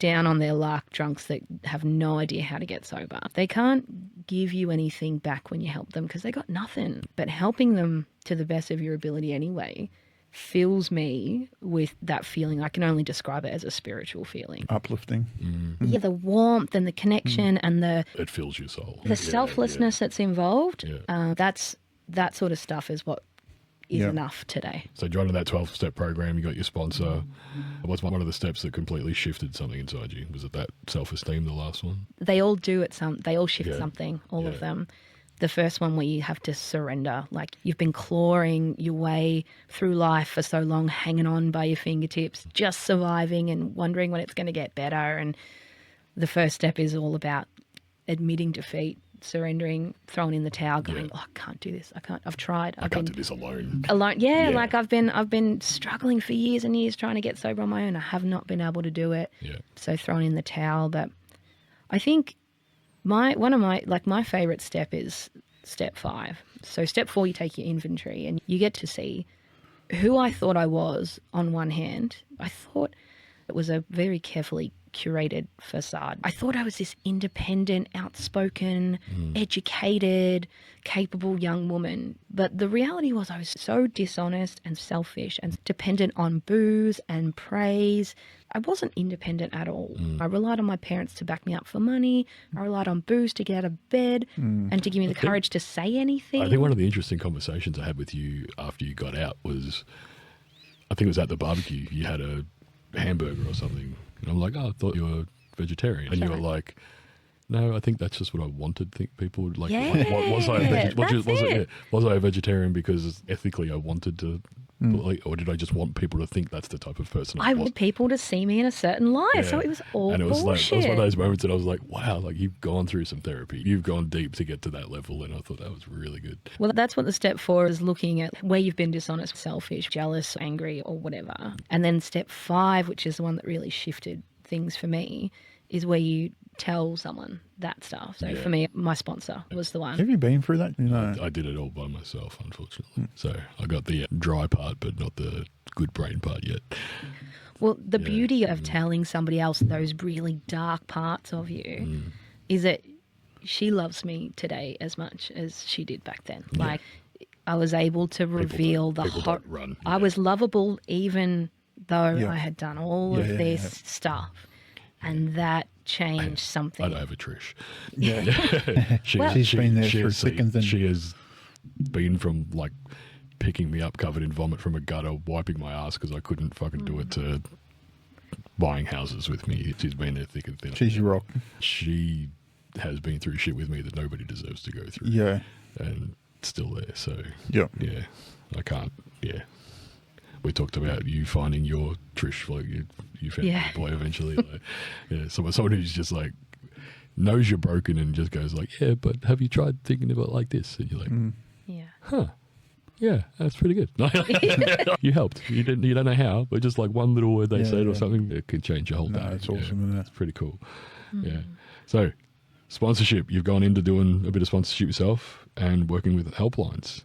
down on their luck, drunks that have no idea how to get sober. They can't give you anything back when you help them because they got nothing. But helping them to the best of your ability anyway fills me with that feeling. I can only describe it as a spiritual feeling. Uplifting. Yeah, the warmth and the connection and It fills your soul. the selflessness that's involved. Yeah. That sort of stuff is what is enough today. So you joined that 12-step program, you got your sponsor. What's one of the steps that completely shifted something inside you? Was it that self-esteem, the last one? They all do it. They all shift Yeah. something, all Yeah. of them. The first one where you have to surrender, like you've been clawing your way through life for so long, hanging on by your fingertips, just surviving and wondering when it's going to get better. And the first step is all about admitting defeat, surrendering, throwing in the towel, going, "Oh, I can't do this. I can't. I've tried. I can't do this alone. Alone." Yeah, like I've been struggling for years and years trying to get sober on my own. I have not been able to do it. Yeah. So throwing in the towel. But I think my favorite step is step 5, So step 4, you take your inventory and you get to see who I thought I was on one hand. I thought it was a very carefully curated facade. I thought I was this independent, outspoken, educated, capable young woman. But the reality was I was so dishonest and selfish and dependent on booze and praise. I wasn't independent at all. I relied on my parents to back me up for money. I relied on booze to get out of bed and to give me the courage to say anything. I think one of the interesting conversations I had with you after you got out was, I think it was at the barbecue, you had a hamburger or something. And I'm like, oh, I thought you were vegetarian. And you were like, no, I think that's just what I wanted. Think people would like. Yeah, was I was I a vegetarian because ethically I wanted to, or did I just want people to think that's the type of person I was? I want people to see me in a certain light. So it was all and it was bullshit. Like, it was one of those moments that I was like, wow, like you've gone through some therapy. You've gone deep to get to that level. And I thought that was really good. Well, that's what the step 4 is, looking at where you've been dishonest, selfish, jealous, angry, or whatever. And then step 5, which is the one that really shifted things for me, is where you tell someone that stuff. So for me, my sponsor was the one. Have you been through that? No. I did it all by myself, unfortunately. So I got the dry part, but not the good brain part yet. Well, the beauty of telling somebody else those really dark parts of you is that she loves me today as much as she did back then. Like, I was able to reveal the don't run. I was lovable even though I had done all of this stuff. And that changed something. I don't have a Trish. Yeah. She's been there through thick and thin. She has been from like picking me up covered in vomit from a gutter, wiping my ass because I couldn't fucking do it, to buying houses with me. She's been there thick and thin. She's your rock. She has been through shit with me that nobody deserves to go through. Yeah. And still there. So yeah, I can't. Yeah. We talked about you finding your Trish, like you found your boy eventually. Like, someone who's just like knows you're broken and just goes like, yeah, but have you tried thinking about it like this? And you're like, huh, yeah, that's pretty good. You helped. You don't know how, but just like one little word they said or something, it can change your whole day. That's awesome. Isn't it? It's pretty cool. Yeah. So sponsorship, you've gone into doing a bit of sponsorship yourself and working with helplines.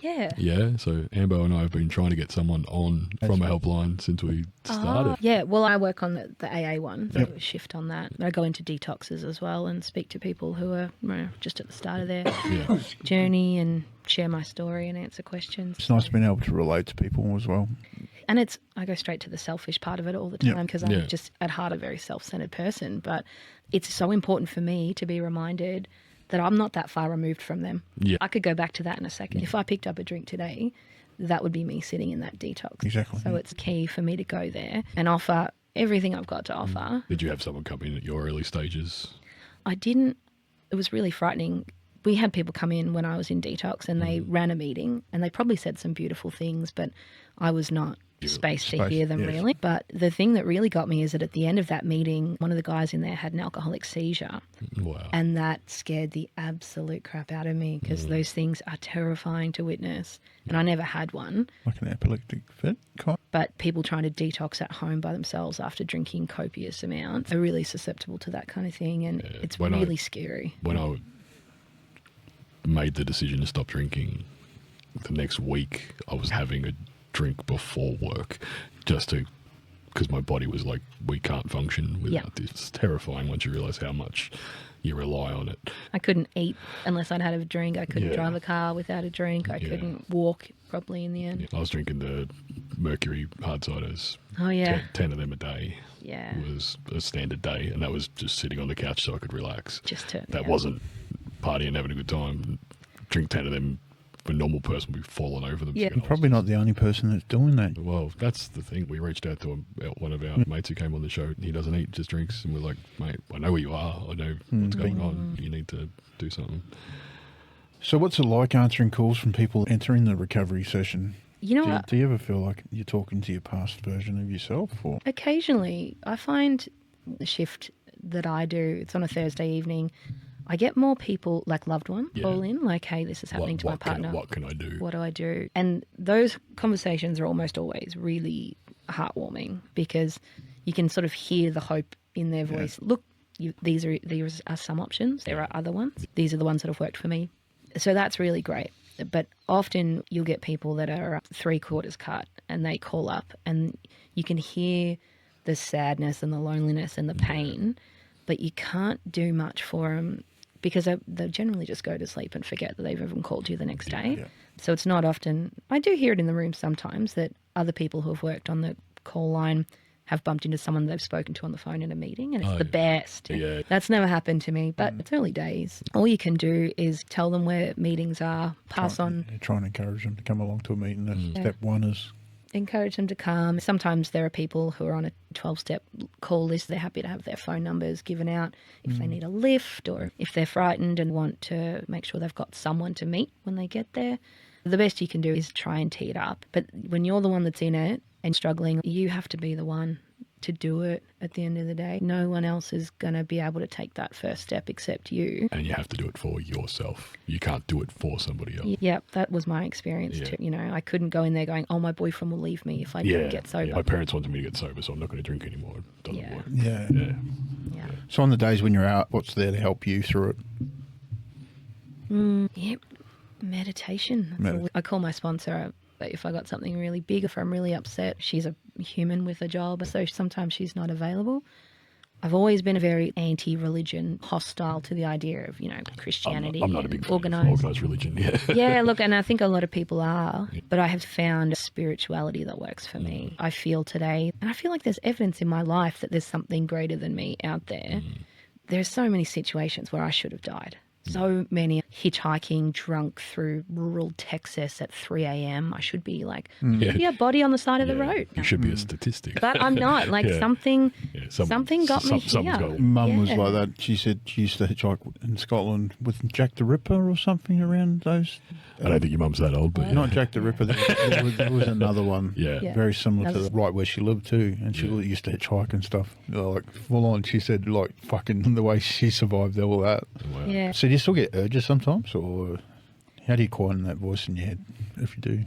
Yeah, so Ambo and I have been trying to get someone on from a helpline since we started. Yeah, well, I work on the AA one, so we shift on that. I go into detoxes as well and speak to people who are just at the start of their journey and share my story and answer questions. It's nice being able to relate to people as well. And I go straight to the selfish part of it all the time because I'm just at heart a very self-centered person. But it's so important for me to be reminded that I'm not that far removed from them. Yeah. I could go back to that in a second. If I picked up a drink today, that would be me sitting in that detox. Exactly. So it's key for me to go there and offer everything I've got to offer. Did you have someone come in at your early stages? I didn't. It was really frightening. We had people come in when I was in detox and they ran a meeting and they probably said some beautiful things, but I was not space to hear them really. But the thing that really got me is that at the end of that meeting, one of the guys in there had an alcoholic seizure. Wow. And that scared the absolute crap out of me because those things are terrifying to witness. And I never had one. Like an epileptic fit? But people trying to detox at home by themselves after drinking copious amounts are really susceptible to that kind of thing. And it's really scary. When I made the decision to stop drinking, the next week I was having a drink before work because my body was like, we can't function without this. It's terrifying once you realize how much you rely on it. I couldn't eat unless I'd had a drink. I couldn't drive a car without a drink. I couldn't walk properly in the end. I was drinking the Mercury hard ciders. Oh, yeah. 10 of them a day. Yeah. Was a standard day, and that was just sitting on the couch so I could relax. That wasn't partying and having a good time. Drink 10 of them. A normal person would be falling over them. Yeah. You're probably not the only person that's doing that. Well, that's the thing. We reached out to one of our mates who came on the show, and he doesn't eat, just drinks. And we're like, mate, I know where you are. I know what's going on. You need to do something. So what's it like answering calls from people entering the recovery session? You know what? Do you ever feel like you're talking to your past version of yourself? Or? Occasionally. I find the shift that I do, it's on a Thursday evening, I get more people, like loved ones, call in, like, hey, this is happening to my partner. What can I do? What do I do? And those conversations are almost always really heartwarming because you can sort of hear the hope in their voice. Look, these are some options. There are other ones. These are the ones that have worked for me. So that's really great. But often you'll get people that are 3/4 cut and they call up and you can hear the sadness and the loneliness and the pain, but you can't do much for them because they generally just go to sleep and forget that they've even called you the next day. Yeah. So it's not often, I do hear it in the room sometimes that other people who have worked on the call line have bumped into someone they've spoken to on the phone in a meeting, and it's the best. Yeah. That's never happened to me, but it's early days. All you can do is tell them where meetings are, pass on, Try and encourage them to come along to a meeting. That's step one is encourage them to come. Sometimes there are people who are on a 12-step call list. They're happy to have their phone numbers given out if they need a lift or if they're frightened and want to make sure they've got someone to meet when they get there. The best you can do is try and tee it up. But when you're the one that's in it and struggling, you have to be the one to do it at the end of the day. No one else is going to be able to take that first step except you. And you have to do it for yourself. You can't do it for somebody else. Yeah, that was my experience too. You know, I couldn't go in there going, oh, my boyfriend will leave me if I don't get sober. Yeah. My parents wanted me to get sober, so I'm not going to drink anymore. It doesn't work. Yeah. Yeah. So on the days when you're out, what's there to help you through it? Meditation. I call my sponsor if I got something really big, if I'm really upset. She's a human with a job, so sometimes she's not available. I've always been a very anti-religion, hostile to the idea of, Christianity. I'm not a big fan of organised organised religion. Yeah. Yeah, look, and I think a lot of people are, but I have found a spirituality that works for me. I feel today, and I feel like there's evidence in my life that there's something greater than me out there. There's so many situations where I should have died. So many hitchhiking drunk through rural Texas at 3 a.m. I should be like, body on the side of the road. You should be a statistic. But I'm not. Like something got me here. Mum was like that. She said she used to hitchhike in Scotland with Jack the Ripper or something around those. I don't think your mum's that old, but Not Jack the Ripper. There was another one. Yeah. Very similar to right where she lived too. And she used to hitchhike and stuff. Like full on. She said like fucking the way she survived all that. Wow. Yeah. So do you still get urges sometimes, or how do you quieten that voice in your head if you do?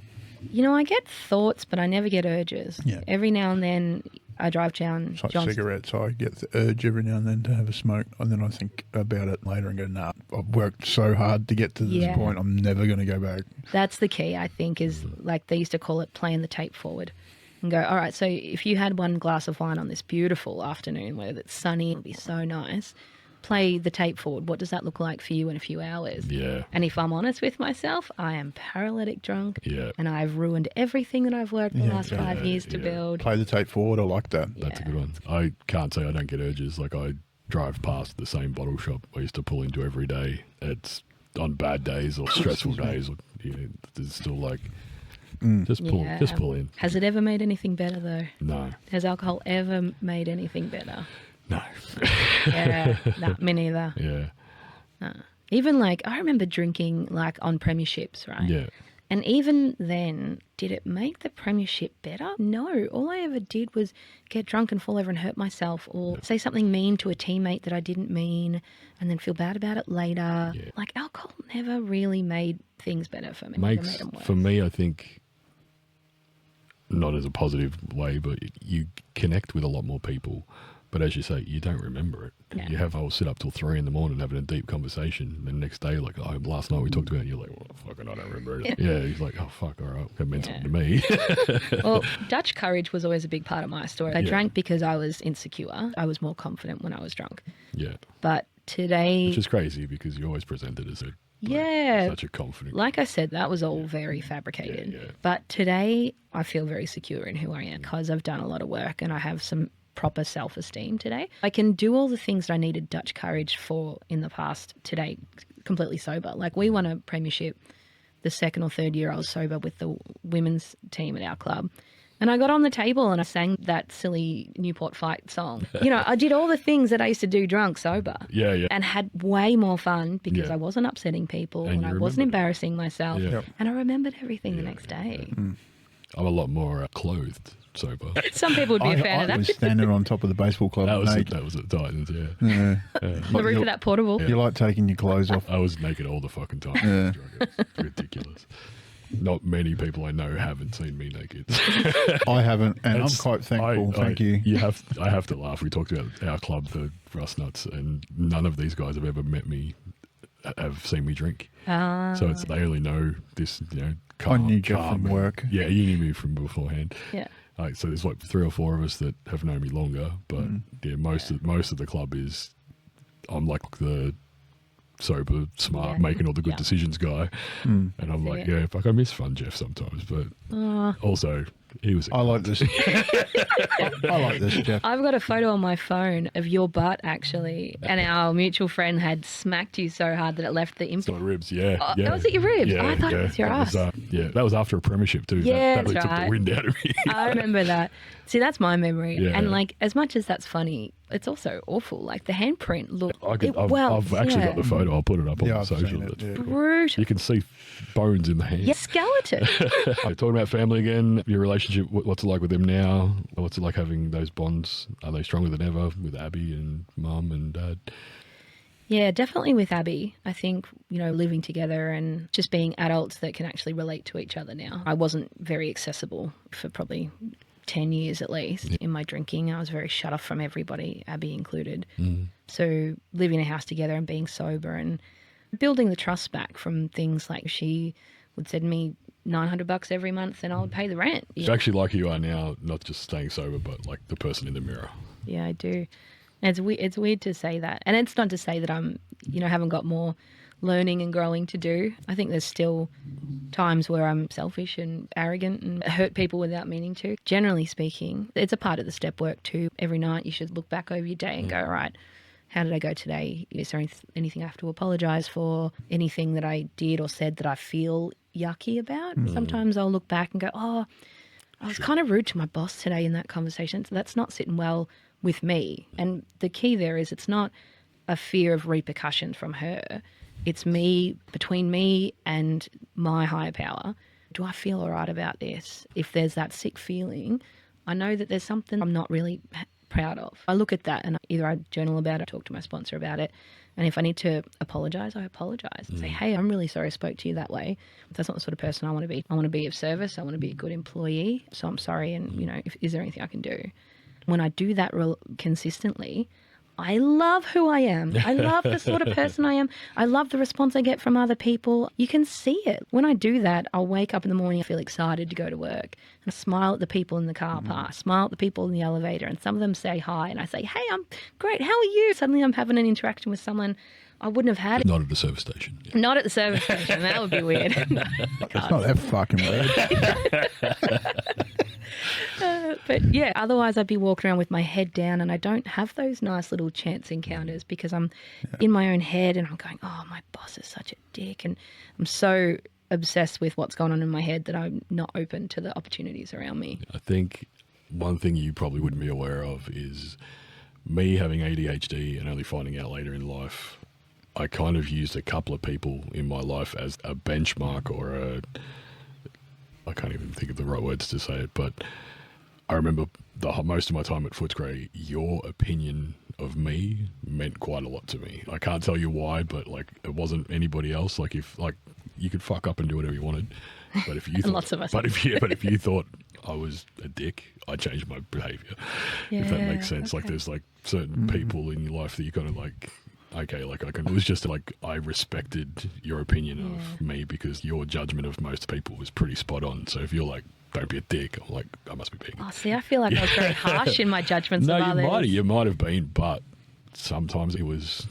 I get thoughts, but I never get urges. Yeah. Every now and then I drive down It's like Johnston. cigarettes. I get the urge every now and then to have a smoke, and then I think about it later and go, nah, I've worked so hard to get to this point, I'm never going to go back. That's the key, I think, is like they used to call it playing the tape forward and go, all right, so if you had one glass of wine on this beautiful afternoon where it's sunny, it'll be so nice, play the tape forward. What does that look like for you in a few hours? Yeah. And if I'm honest with myself, I am paralytic drunk. Yeah. And I've ruined everything that I've worked the last 5 years to build. Play the tape forward. I like that. That's a good one. I can't say I don't get urges. Like I drive past the same bottle shop I used to pull into every day. It's on bad days or stressful days. Or, there's still like, just pull in. Has it ever made anything better though? No. Has alcohol ever made anything better? No. Yeah, me neither. Yeah. Even like, I remember drinking like on premierships, right? Yeah. And even then, did it make the premiership better? No. All I ever did was get drunk and fall over and hurt myself or say something mean to a teammate that I didn't mean and then feel bad about it later. Yeah. Like alcohol never really made things better for me. Never made them worse. For me, I think, not as a positive way, but you connect with a lot more people. But as you say, you don't remember it. Yeah. You I'll sit up till 3 a.m. having a deep conversation. And the next day, like, oh, last night we talked about it. And you're like, well, fucking, I don't remember it. Yeah, he's like, oh, fuck, all right. That meant something to me. Well, Dutch courage was always a big part of my story. I drank because I was insecure. I was more confident when I was drunk. Yeah. But today... Which is crazy because you always presented as such a confident... Like I said, that was all very fabricated. Yeah. But today, I feel very secure in who I am because I've done a lot of work and I have some proper self-esteem today. I can do all the things that I needed Dutch courage for in the past today completely sober. Like we won a premiership the second or third year I was sober with the women's team at our club. And I got on the table and I sang that silly Newport Fight song. I did all the things that I used to do drunk sober. Yeah. And had way more fun because I wasn't upsetting people and I wasn't embarrassing myself. Yeah. And I remembered everything the next day. I'm a lot more clothed sober. Some people would be a fan of I that. was standing on top of the basebal club. That was naked. at Titans, yeah. The roof of that portable. You like taking your clothes off. I was naked all the fucking time. It's ridiculous. Not many people I know haven't seen me naked. I haven't, and I'm quite thankful. Thank you. I have to laugh. We talked about our club, the Rust Nuts, and none of these guys have ever met me have seen me drink. Ah. So they only know this, I knew Jeff from work. Yeah, you knew me from beforehand. Yeah. So there's like 3 or 4 of us that have known me longer, but most of the club is I'm like the sober, smart, making all the good decisions guy, and I'm like, fuck, I miss Fun Jeff sometimes, but also he was. I like this. I like this, Jeff. I've got a photo on my phone of your butt actually, and our mutual friend had smacked you so hard that it left the It's imprint. my ribs, yeah. Oh, was it your ribs? Yeah, I thought it was your ass. That was after a premiership too. Yeah, that really that's took right. the wind out of me. I remember that. See, that's my memory. Yeah. And like, as much as that's funny, it's also awful. Like the handprint look. I've actually got the photo. I'll put it up on the I've social. seen it, yeah. Brutal. You can see bones in the hand. Yeah, skeleton. Talking about family again, your relationship, what's it like with them now? What's it like having those bonds? Are they stronger than ever with Abby and Mum and Dad? Yeah, definitely with Abby. I think, living together and just being adults that can actually relate to each other now. I wasn't very accessible for probably 10 years at least in my drinking. I was very shut off from everybody, Abby included. So living in a house together and being sober and building the trust back from things like she would send me $900 every month and I would pay the rent. It's actually like you are now, not just staying sober, but like the person in the mirror. Yeah, I do. And it's weird to say that. And it's not to say that I'm, haven't got more learning and growing to do. I think there's still times where I'm selfish and arrogant and hurt people without meaning to. Generally speaking, it's a part of the step work too. Every night you should look back over your day and go, all right, how did I go today? Is there anything I have to apologise for? Anything that I did or said that I feel yucky about? Sometimes I'll look back and go, oh, I was kind of rude to my boss today in that conversation. So that's not sitting well with me. And the key there is it's not a fear of repercussions from her. It's between me and my higher power. Do I feel all right about this? If there's that sick feeling, I know that there's something I'm not really proud of. I look at that and either I journal about it, talk to my sponsor about it, and if I need to apologise, I apologise and say, hey, I'm really sorry I spoke to you that way. That's not the sort of person I want to be. I want to be of service. I want to be a good employee. So I'm sorry, and is there anything I can do? When I do that consistently, I love who I am. I love the sort of person I am. I love the response I get from other people. You can see it. When I do that, I'll wake up in the morning, I feel excited to go to work. And I smile at the people in the car park, smile at the people in the elevator, and some of them say hi. And I say, hey, I'm great. How are you? Suddenly I'm having an interaction with someone I wouldn't have had. Not at the service station. Yeah. Not at the service station. That would be weird. It's not that fucking weird. But yeah, otherwise I'd be walking around with my head down and I don't have those nice little chance encounters because I'm in my own head and I'm going, oh, my boss is such a dick. And I'm so obsessed with what's going on in my head that I'm not open to the opportunities around me. I think one thing you probably wouldn't be aware of is me having ADHD and only finding out later in life. I kind of used a couple of people in my life as a benchmark or I can't even think of the right words to say it, but I remember most of my time at Footscray, your opinion of me meant quite a lot to me. I can't tell you why, but like it wasn't anybody else. Like if you could fuck up and do whatever you wanted, but if you thought, lots of us. but if you thought I was a dick, I changed my behaviour. If that makes sense. Okay. Like there's like certain people in your life that you kind of like. Okay, it was just like I respected your opinion of me because your judgment of most people was pretty spot on. So if you're like, don't be a dick, I'm like, I must be being. Oh, see, I feel like I was very harsh in my judgments of others. No, you might have been, but sometimes it was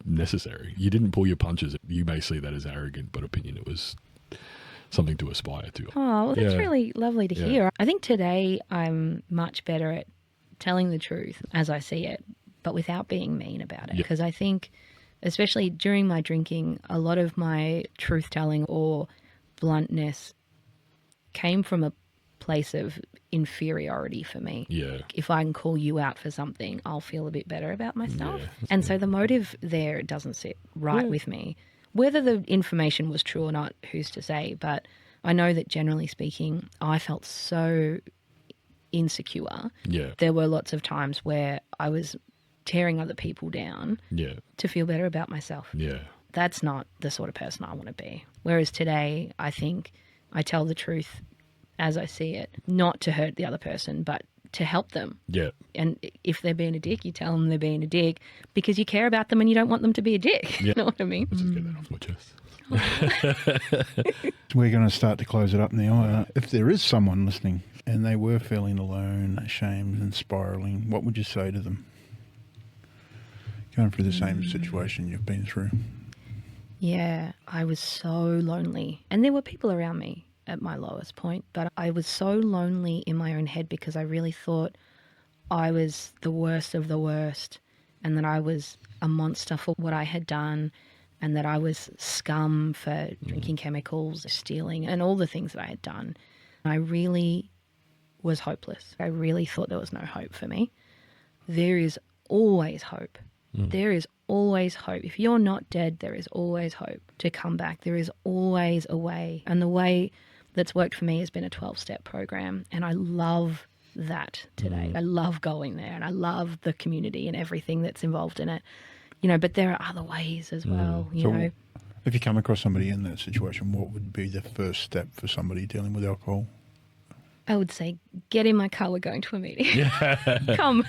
necessary. You didn't pull your punches. You may see that as arrogant, but opinion, it was something to aspire to. Oh, well, that's really lovely to hear. I think today I'm much better at telling the truth as I see it, but without being mean about it. Because I think, especially during my drinking, a lot of my truth-telling or bluntness came from a place of inferiority for me. Yeah. If I can call you out for something, I'll feel a bit better about myself. And so the motive there doesn't sit right with me. Whether the information was true or not, who's to say? But I know that generally speaking, I felt so insecure. Yeah. There were lots of times where I was tearing other people down to feel better about myself. Yeah. That's not the sort of person I want to be. Whereas today, I think I tell the truth as I see it, not to hurt the other person, but to help them. Yeah. And if they're being a dick, you tell them they're being a dick because you care about them and you don't want them to be a dick. Yeah. You know what I mean? Let's just get that off my chest. We're going to start to close it up now. If there is someone listening and they were feeling alone, ashamed and spiralling, what would you say to them? Going through the same situation you've been through. Yeah, I was so lonely. And there were people around me at my lowest point, but I was so lonely in my own head because I really thought I was the worst of the worst and that I was a monster for what I had done and that I was scum for drinking chemicals, stealing, and all the things that I had done. I really was hopeless. I really thought there was no hope for me. There is always hope. There is always hope. If you're not dead, there is always hope to come back. There is always a way. And the way that's worked for me has been a 12-step program. And I love that today. I love going there and I love the community and everything that's involved in it. You know, but there are other ways as well, you know. If you come across somebody in that situation, what would be the first step for somebody dealing with alcohol? I would say, get in my car, we're going to a meeting. Come,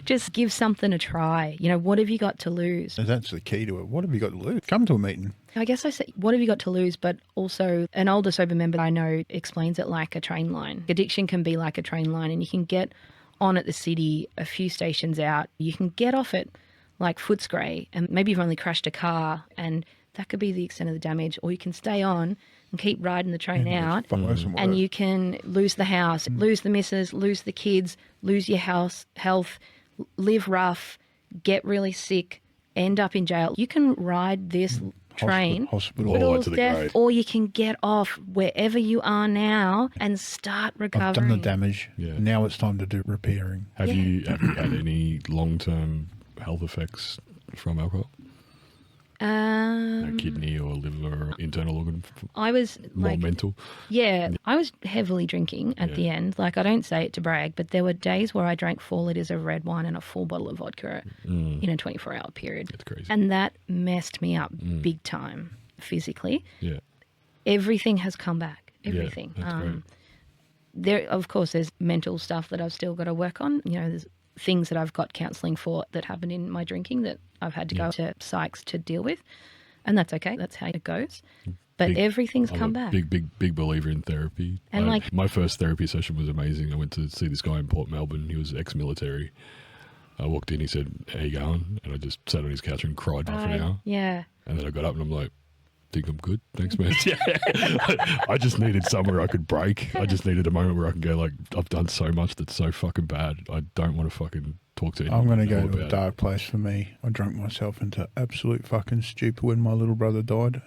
just give something a try. You know, what have you got to lose? So that's the key to it. What have you got to lose? Come to a meeting. I guess I say, what have you got to lose? But also, an older sober member I know explains it like a train line. Addiction can be like a train line, and you can get on at the city a few stations out. You can get off at like Footscray, and maybe you've only crashed a car, and that could be the extent of the damage. Or you can stay on and keep riding the train out, and you can lose the house, lose the missus, lose the kids, lose your health, live rough, get really sick, end up in jail. You can ride this train, hospital to the grave, or you can get off wherever you are now and start recovering. I've done the damage. Yeah. Now it's time to do repairing. Have you had any long-term health effects from alcohol? No kidney or liver or internal organ? I was more like, mental? Yeah, I was heavily drinking at the end. Like, I don't say it to brag, but there were days where I drank 4 litres of red wine and a full bottle of vodka in a 24-hour period. That's crazy. And that messed me up big time physically. Yeah. Everything has come back. Everything. Yeah, that's great. There, of course, there's mental stuff that I've still got to work on. You know, there's things that I've got counselling for that happened in my drinking that I've had to go to psychs to deal with. And that's okay. That's how it goes. But everything's come back. Big believer in therapy. And like my first therapy session was amazing. I went to see this guy in Port Melbourne. He was ex-military. I walked in, he said, "How you going?" And I just sat on his couch and cried for half an hour. Yeah. And then I got up and I'm like, "Think I'm good? Thanks, man." I just needed somewhere I could break. I just needed a moment where I can go like, I've done so much that's so fucking bad. I don't want to fucking talk to anyone. I'm going to go to a dark place for me. I drank myself into absolute fucking stupid when my little brother died.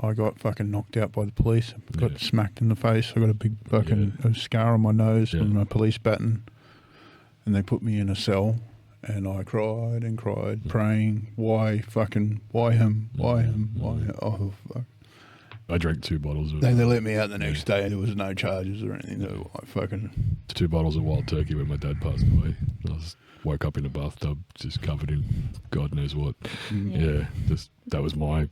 I got fucking knocked out by the police. Got smacked in the face. I got a big fucking a scar on my nose from a police baton. And they put me in a cell. And I cried and cried, praying, why him? Why him? Oh, fuck. I drank 2 bottles of... They let me out the next day and there was no charges or anything. They were like fucking... 2 bottles of wild turkey when my dad passed away. Woke up in a bathtub just covered in God knows what. That was I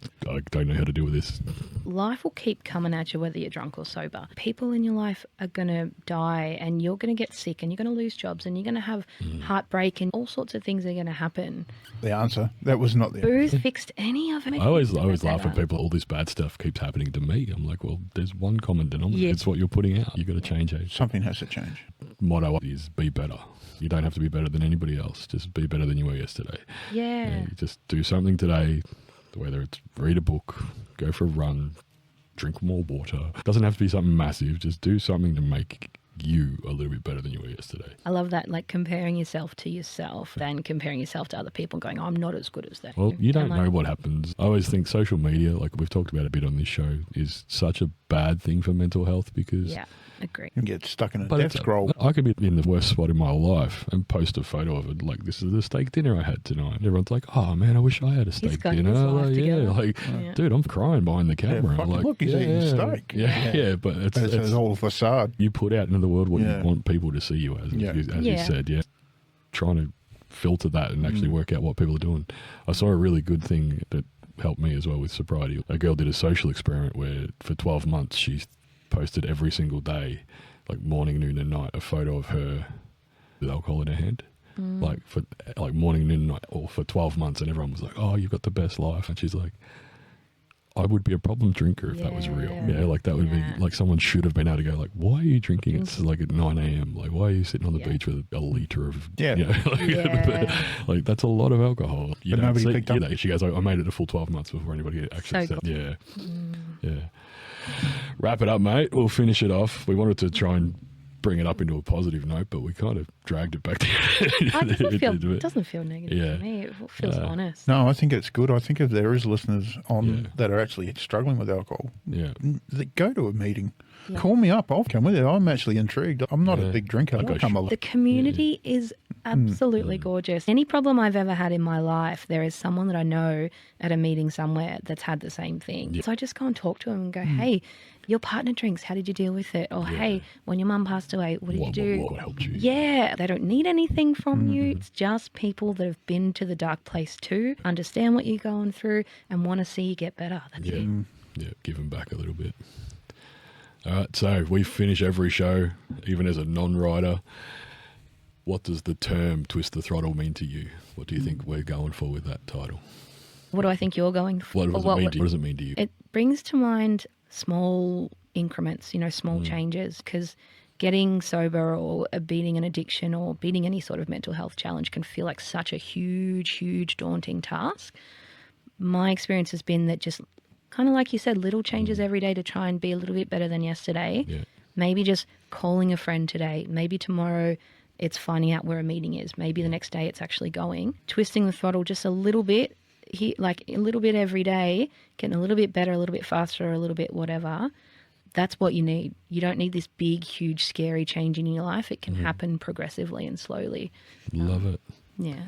don't know how to deal with this. Life will keep coming at you whether you're drunk or sober. People in your life are going to die and you're going to get sick and you're going to lose jobs and you're going to have heartbreak and all sorts of things are going to happen. The answer, that was not the answer. Booze fixed any of it. I always laugh at people, all this bad stuff keeps happening to me. I'm like, well, there's one common denominator. It's what you're putting out. You've got to change it. Something has to change. Motto is be better. You don't have to be better than anybody else. Just be better than you were yesterday. Yeah. You just do something today, whether it's read a book, go for a run, drink more water. It doesn't have to be something massive. Just do something to make you a little bit better than you were yesterday. I love that, like comparing yourself to yourself than comparing yourself to other people and going, oh, I'm not as good as that. Well, you don't know what happens. I always think social media, like we've talked about a bit on this show, is such a bad thing for mental health because... Yeah, agree. You can get stuck in a death scroll. I could be in the worst spot in my life and post a photo of it, like, this is the steak dinner I had tonight. And everyone's like, oh, man, I wish I had a steak dinner. Dude, I'm crying behind the camera. Yeah, like, look, he's eating steak. Yeah, but it's all a facade. You put out into the world what you want people to see you as you said, trying to filter that and actually work out what people are doing. I saw a really good thing that helped me as well with sobriety. A girl did a social experiment where for 12 months she posted every single day, like morning, noon and night, a photo of her with alcohol in her hand, like for like morning, noon, night, or for 12 months, and everyone was like, "Oh, you've got the best life," and she's like, "I would be a problem drinker if that was real." Yeah, like that would be like someone should have been able to go like, "Why are you drinking? It's like at 9 a.m. Like, why are you sitting on the beach with a litre of like that's a lot of alcohol." You But know, nobody picked up. She goes, "I made it a full 12 months before anybody actually So said." Yeah. Wrap it up, mate. We'll finish it off. We wanted to try and bring it up into a positive note, but we kind of dragged it back to It doesn't feel negative to me. It feels honest. No, I think it's good. I think if there is listeners on that are actually struggling with alcohol, go to a meeting. Yeah. Call me up. I'll come with you. I'm actually intrigued. I'm not a big drinker. I'll come along. The community is absolutely gorgeous. Any problem I've ever had in my life, there is someone that I know at a meeting somewhere that's had the same thing. Yeah. So I just go and talk to them and go, hey, your partner drinks. How did you deal with it? Or, hey, when your mum passed away, what did you do? What helped you? Yeah, they don't need anything from you. It's just people that have been to the dark place too, understand what you're going through and want to see you get better. That's it. Yeah, give them back a little bit. All right, so we finish every show, even as a non-rider. What does the term twist the throttle mean to you? What do you think we're going for with that title? What do I think you're going for? What does it mean to you? It brings to mind small increments, small changes, because getting sober or beating an addiction or beating any sort of mental health challenge can feel like such a huge, daunting task. My experience has been that just kind of like you said, little changes every day to try and be a little bit better than yesterday. Yeah. Maybe just calling a friend today. Maybe tomorrow it's finding out where a meeting is. Maybe the next day it's actually going. Twisting the throttle just a little bit, like a little bit every day, getting a little bit better, a little bit faster, a little bit whatever. That's what you need. You don't need this big, huge, scary change in your life. It can happen progressively and slowly. Love it. Yeah.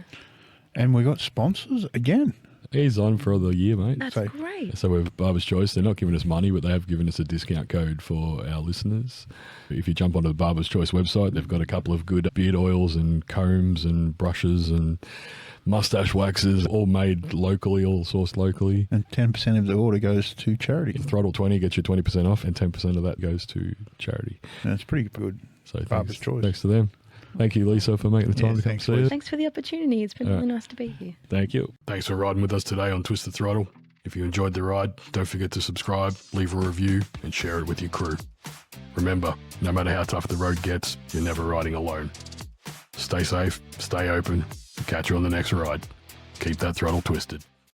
And we got sponsors again. He's on for the year, mate. That's great. So we're Barber's Choice. They're not giving us money, but they have given us a discount code for our listeners. If you jump onto the Barber's Choice website, they've got a couple of good beard oils and combs and brushes and mustache waxes, all made locally, all sourced locally. And 10% of the order goes to charity. Throttle 20 gets you 20% off, and 10% of that goes to charity. That's pretty good. So Barber's Choice. Thanks to them. Thank you, Lisa, for making the time to come see us. Thanks for the opportunity. It's been really nice to be here. Thank you. Thanks for riding with us today on Twist the Throttle. If you enjoyed the ride, don't forget to subscribe, leave a review, and share it with your crew. Remember, no matter how tough the road gets, you're never riding alone. Stay safe, stay open, and catch you on the next ride. Keep that throttle twisted.